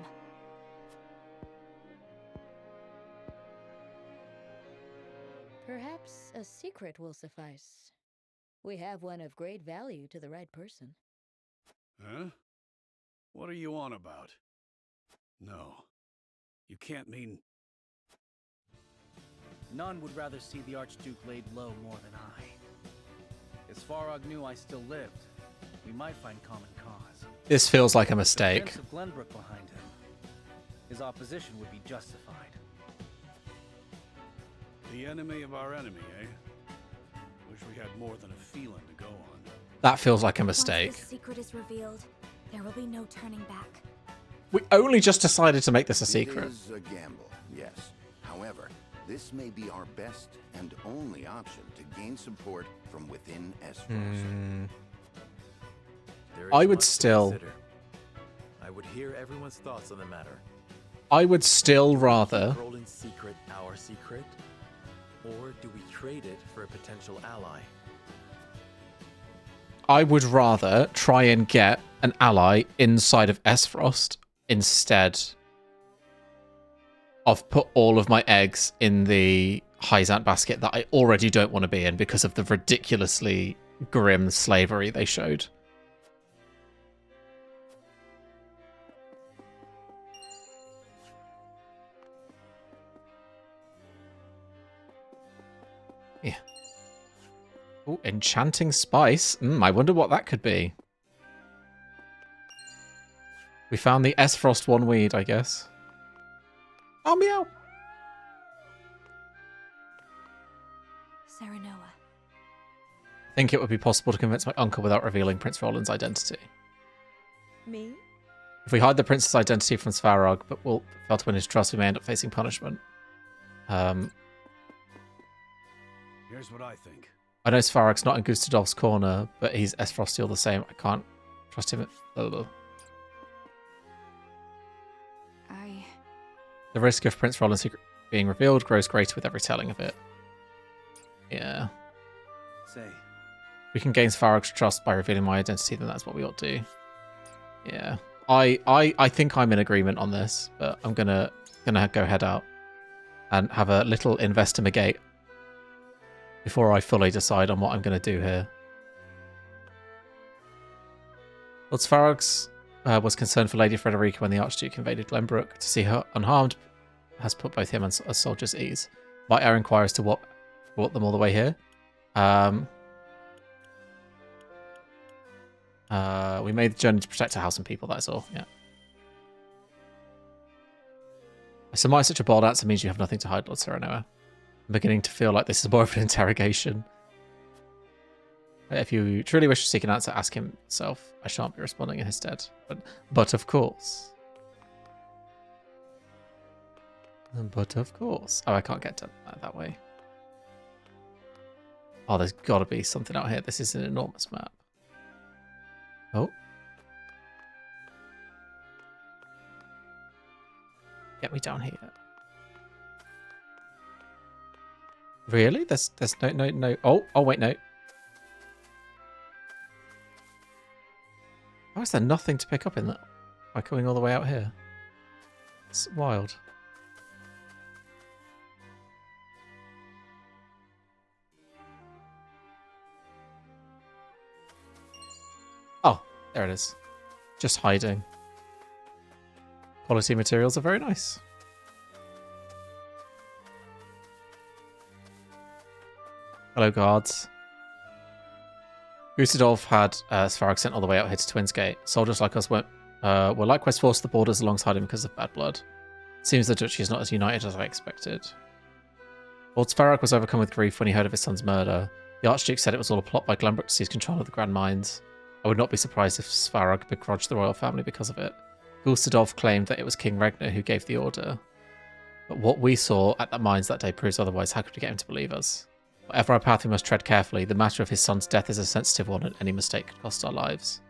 Perhaps a secret will suffice. We have one of great value to the right person. Huh? What are you on about? No. You can't mean... None would rather see the Archduke laid low more than I. If Svarog knew I still lived, we might find common cause. This feels like a mistake. With the Prince of Glenbrook behind him, his opposition would be justified. The enemy of our enemy, eh? Wish we had more than a feeling to go on. That feels like a mistake. Once the secret is revealed, there will be no turning back. We only just decided to make this a secret. It is a gamble, yes. However, this may be our best and only option to gain support from within Esfrost. I would still... I would hear everyone's thoughts on the matter. I would still rather... Rolling secret our secret? Or do we trade it for a potential ally? I would rather try and get an ally inside of Esfrost instead of put all of my eggs in the Hyzant basket that I already don't want to be in because of the ridiculously grim slavery they showed. Yeah. Oh, enchanting spice. I wonder what that could be. We found the Esfrost one weed, I guess. Oh, meow. Serenoa. I think it would be possible to convince my uncle without revealing Prince Roland's identity. Me? If we hide the prince's identity from Svarog, but we'll fail to win his trust, we may end up facing punishment. Here's what I think. I know Svarog's not in Gustadolf's corner, but he's Esfrosti all the same. I can't trust him. The risk of Prince Roland's secret being revealed grows greater with every telling of it. Yeah. Say. We can gain Svarog's trust by revealing my identity, then that's what we ought to do. Yeah. I think I'm in agreement on this, but I'm gonna go head out and have a little investigate before I fully decide on what I'm gonna do here. Lord Sfarag's was concerned for Lady Frederica when the Archduke invaded Glenbrook. To see her unharmed has put both him and a soldier's ease. Might our inquire as to what brought them all the way here? We made the journey to protect our house and people, that's all, yeah. I surmise such a bold answer means you have nothing to hide, Lord Serenoa. I'm beginning to feel like this is more of an interrogation. If you truly wish to seek an answer, ask himself. I shan't be responding in his stead. But of course. But of course. Oh, I can't get to that way. Oh, there's got to be something out here. This is an enormous map. Oh. Get me down here. Really? There's no. Oh, wait, no. Why is there nothing to pick up in that? By coming all the way out here? It's wild. Oh, there it is. Just hiding. Quality materials are very nice. Hello, guards. Gustadolf had Svarog sent all the way out here to Twinsgate. Soldiers like us were likewise forced to the borders alongside him because of bad blood. Seems the Duchy is not as united as I expected. Lord Svarog was overcome with grief when he heard of his son's murder. The Archduke said it was all a plot by Glenbrook to seize control of the Grand Mines. I would not be surprised if Svarog begrudged the royal family because of it. Gustadolf claimed that it was King Regner who gave the order. But what we saw at the mines that day proves otherwise. How could we get him to believe us? Whatever our path, we must tread carefully. The matter of his son's death is a sensitive one, and any mistake could cost our lives.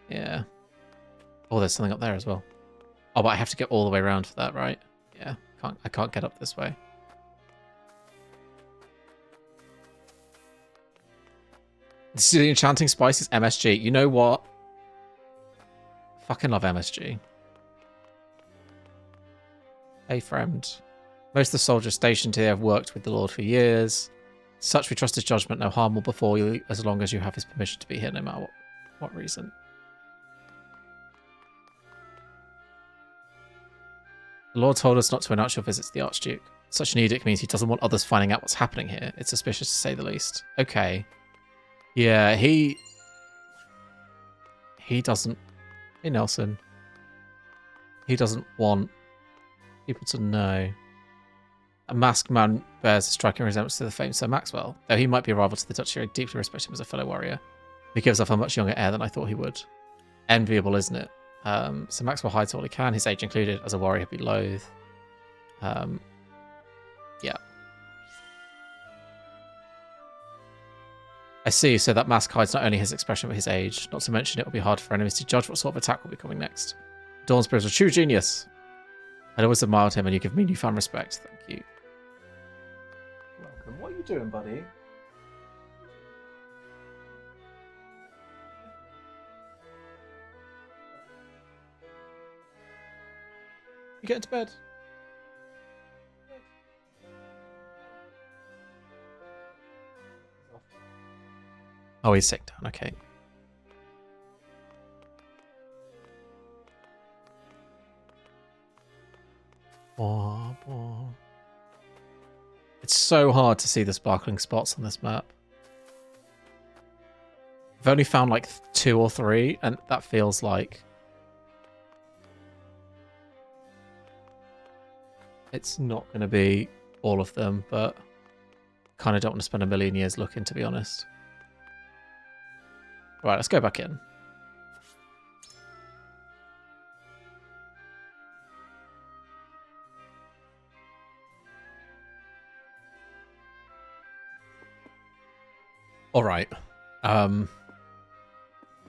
Yeah. Oh, there's something up there as well. Oh, but I have to get all the way around for that, right? Yeah, I can't get up this way. This is the enchanting spices MSG. You know what? Fucking love MSG. Hey, friend. Most of the soldiers stationed here have worked with the Lord for years. Such we trust his judgment. No harm will befall you as long as you have his permission to be here, no matter what reason. The Lord told us not to announce your visit to the Archduke. Such an edict means he doesn't want others finding out what's happening here. It's suspicious to say the least. Okay. Yeah, he doesn't... Hey, Nelson. He doesn't want people to know. A masked man bears a striking resemblance to the famed Sir Maxwell. Though he might be a rival to the Duchy, I deeply respect him as a fellow warrior. He gives off a much younger air than I thought he would. Enviable, isn't it? Sir Maxwell hides all he can, his age included. As a warrior, he'd be loath. Yeah. I see, so that mask hides not only his expression but his age. Not to mention it will be hard for enemies to judge what sort of attack will be coming next. Dawnsbury is a true genius. I'd always admired him, and you give me newfound respect. Thank you. Welcome. What are you doing, buddy? You getting to bed? Oh, he's sick down. Okay. It's so hard to see the sparkling spots on this map. I've only found like 2 or 3, and that feels like it's not going to be all of them, but kind of don't want to spend a million years looking, to be honest. Right, let's go back in. All right.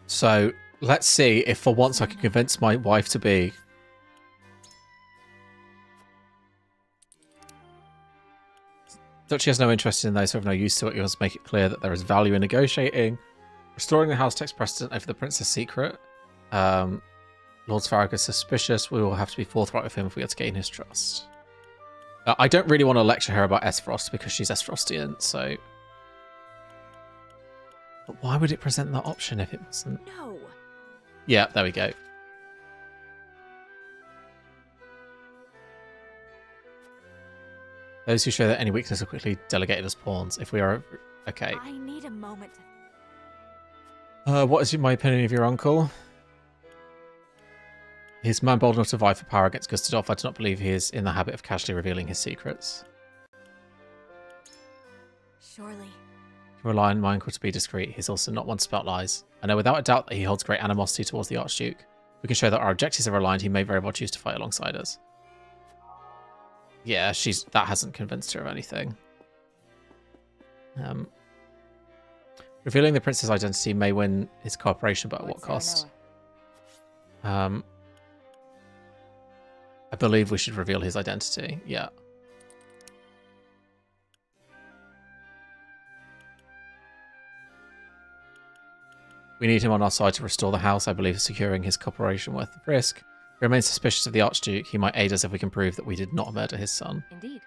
So let's see if for once I can convince my wife to be. Duchy has no interest in those who have no use to it. You must make it clear that there is value in negotiating. Restoring the house takes precedent over the prince's secret. Lord Svarog is suspicious. We will have to be forthright with him if we are to gain his trust. I don't really want to lecture her about Esfrost because she's Esfrostian, so... But why would it present that option if it wasn't? No. Yeah, there we go. Those who show that any weakness are quickly delegated as pawns. If we are... Okay. I need a moment to... What is my opinion of your uncle? He's a man bold enough to vie for power against Gustadolf. I do not believe he is in the habit of casually revealing his secrets. Surely. You rely on my uncle to be discreet. He's also not one to spout lies. I know without a doubt that he holds great animosity towards the Archduke. If we can show that our objectives are aligned, he may very well choose to fight alongside us. Yeah, that hasn't convinced her of anything. Revealing the prince's identity may win his cooperation, but at what cost? I believe we should reveal his identity. Yeah. We need him on our side to restore the house. I believe securing his cooperation worth the risk. If he remains suspicious of the Archduke, he might aid us if we can prove that we did not murder his son. Indeed.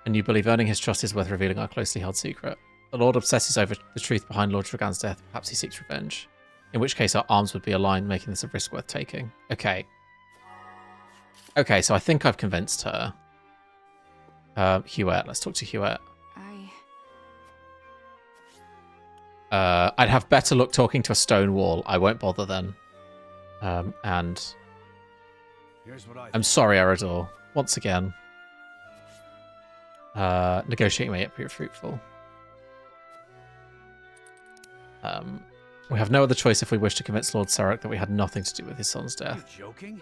And you believe earning his trust is worth revealing our closely held secret. The Lord obsesses over the truth behind Lord Dragan's death. Perhaps he seeks revenge. In which case our arms would be aligned, making this a risk worth taking. Okay. Okay, so I think I've convinced her. Huet. Let's talk to Huet. I'd have better luck talking to a stone wall. I won't bother then. And here's what I'm sorry, Eredor. Once again. Negotiating may yet be fruitful. We have no other choice if we wish to convince Lord Sarek that we had nothing to do with his son's death. Are you joking?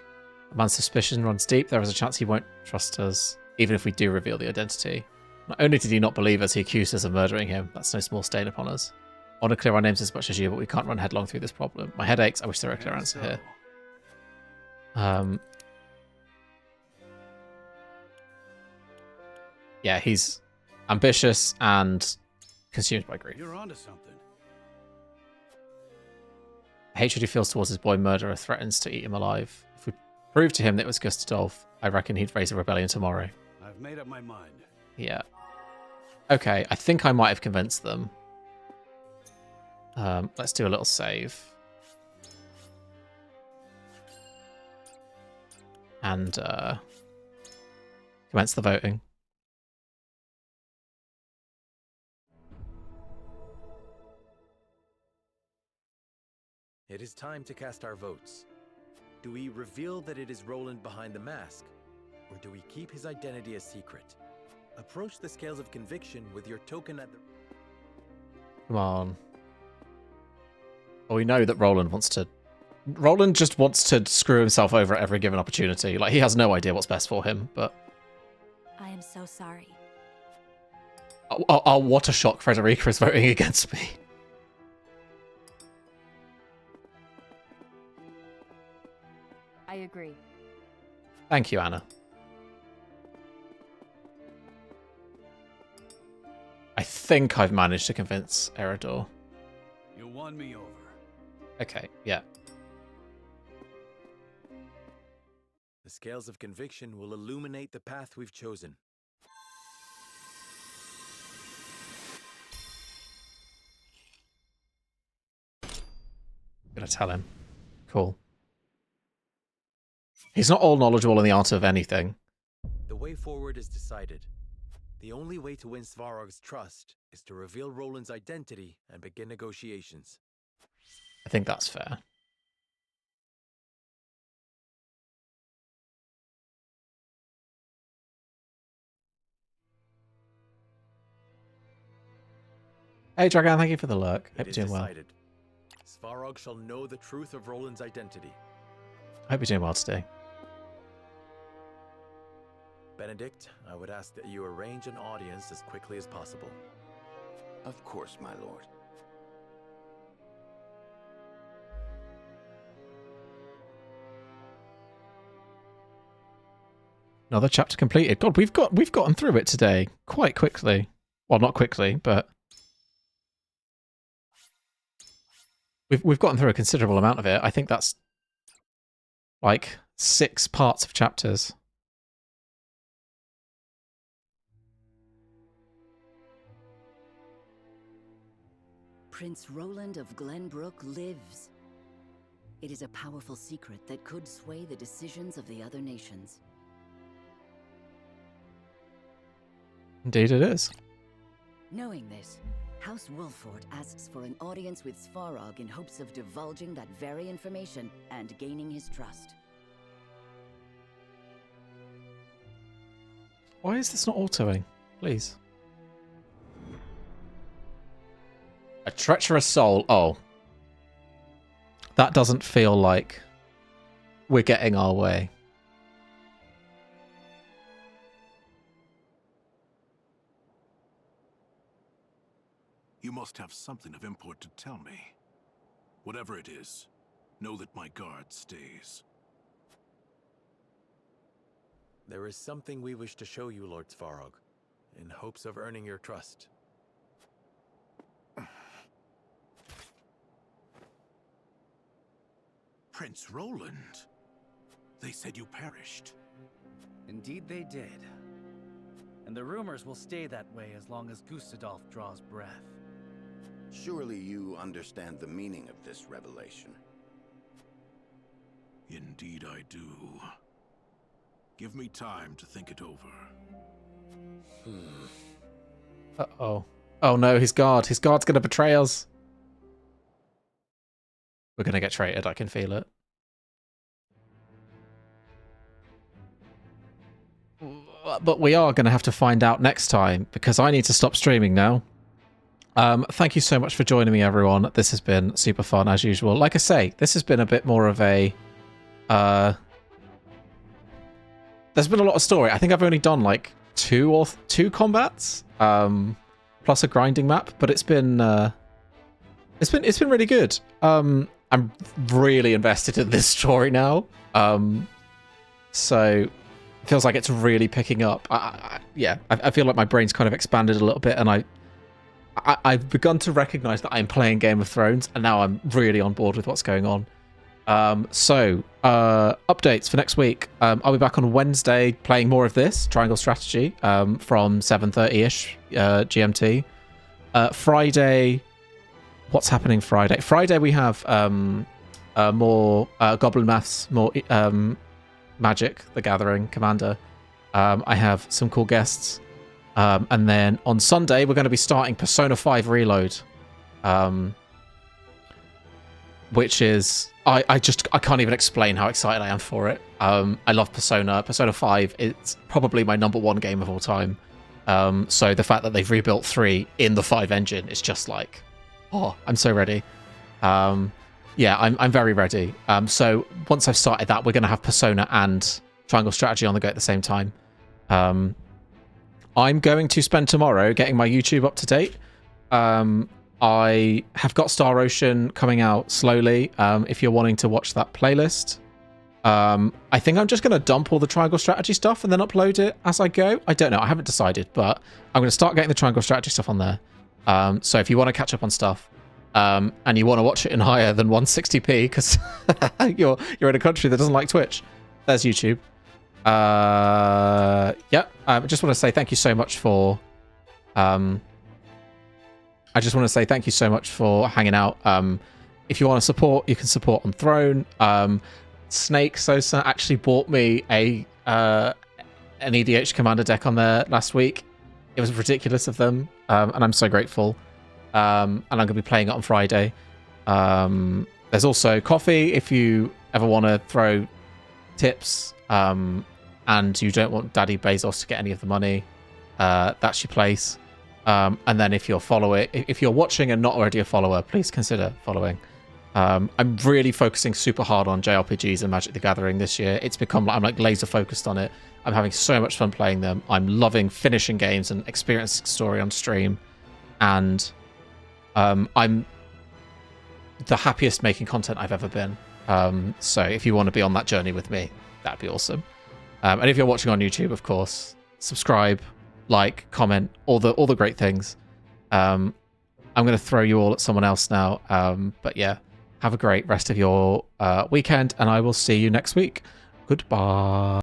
A man's suspicion runs deep. There is a chance he won't trust us, even if we do reveal the identity. Not only did he not believe us, he accused us of murdering him. That's no small stain upon us. I want to clear our names as much as you, but we can't run headlong through this problem. My head aches. I wish there were a clear answer here. Yeah, he's ambitious and consumed by grief. You're onto something. The hatred he feels towards his boy murderer threatens to eat him alive. If we prove to him that it was Gustadolf, I reckon he'd raise a rebellion tomorrow. I've made up my mind. Yeah. Okay, I think I might have convinced them. Let's do a little save. And commence the voting. It is time to cast our votes. Do we reveal that it is Roland behind the mask, or do we keep his identity a secret? Approach the scales of conviction with your token at the... Come on. Well, we know that Roland wants to... Roland just wants to screw himself over at every given opportunity. Like, he has no idea what's best for him, but... I am so sorry. Oh, what a shock Frederica is voting against me. I agree. Thank you, Anna. I think I've managed to convince Eredor. You won me over. Okay, yeah. The scales of conviction will illuminate the path we've chosen. Gonna tell him. Cool. He's not all knowledgeable in the art of anything. The way forward is decided. The only way to win Svarog's trust is to reveal Roland's identity and begin negotiations. I think that's fair. Hey, Dragan, thank you for the lurk. Hope you're doing well. Svarog shall know the truth of Roland's identity. Hope you're doing well today. Benedict, I would ask that you arrange an audience as quickly as possible. Of course, my lord. Another chapter completed. God, we've gotten through it today quite quickly. Well, not quickly, but we've gotten through a considerable amount of it. I think that's like 6 parts of chapters. Prince Roland of Glenbrook lives. It is a powerful secret that could sway the decisions of the other nations. Indeed it is. Knowing this, House Wolford asks for an audience with Svarog in hopes of divulging that very information and gaining his trust. Why is this not autoing? Please. A treacherous soul. Oh. That doesn't feel like we're getting our way. You must have something of import to tell me. Whatever it is, know that my guard stays. There is something we wish to show you, Lord Svarog, in hopes of earning your trust. Prince Roland. They said you perished. Indeed they did. And the rumors will stay that way as long as Gustadolf draws breath. Surely you understand the meaning of this revelation. Indeed I do. Give me time to think it over. Uh-oh. Oh no, his guard's gonna betray us. We're gonna get traded, I can feel it. But we are gonna have to find out next time, because I need to stop streaming now. Thank you so much for joining me, everyone. This has been super fun, as usual. Like I say, this has been a bit more of a... there's been a lot of story. I think I've only done like two combats, plus a grinding map, but it's been really good. I'm really invested in this story now. So it feels like it's really picking up. I feel like my brain's kind of expanded a little bit, and I've begun to recognize that I'm playing Game of Thrones, and now I'm really on board with what's going on. Updates for next week. I'll be back on Wednesday playing more of this Triangle Strategy from 7:30ish GMT. Friday, what's happening Friday? Friday we have more Goblin Maths, more Magic, the Gathering Commander. I have some cool guests. And then on Sunday, we're going to be starting Persona 5 Reload. Which is... I can't even explain how excited I am for it. I love Persona. Persona 5, it's probably my #1 game of all time. So the fact that they've rebuilt 3 in the 5 engine is just like... Oh, I'm so ready. Yeah, I'm very ready. So once I've started that, we're going to have Persona and Triangle Strategy on the go at the same time. I'm going to spend tomorrow getting my YouTube up to date. I have got Star Ocean coming out slowly. If you're wanting to watch that playlist, I think I'm just going to dump all the Triangle Strategy stuff and then upload it as I go. I don't know. I haven't decided, but I'm going to start getting the Triangle Strategy stuff on there. So if you want to catch up on stuff, and you want to watch it in higher than 160p because you're in a country that doesn't like Twitch, there's YouTube. I just want to say thank you so much for hanging out. If you want to support, you can support on Throne. Snake Sosa actually bought me an EDH Commander deck on there last week. It was ridiculous of them, and I'm so grateful. And I'm going to be playing it on Friday. There's also coffee if you ever want to throw tips, and you don't want Daddy Bezos to get any of the money. That's your place. And then if you're watching and not already a follower, please consider following. I'm really focusing super hard on JRPGs and Magic the Gathering this year. It's become I'm like laser focused on it. I'm having so much fun playing them. I'm loving finishing games and experiencing story on stream. And I'm the happiest making content I've ever been. So if you want to be on that journey with me, that'd be awesome. And if you're watching on YouTube, of course, subscribe, like, comment, all the great things. I'm going to throw you all at someone else now. But yeah, have a great rest of your weekend, and I will see you next week. Goodbye.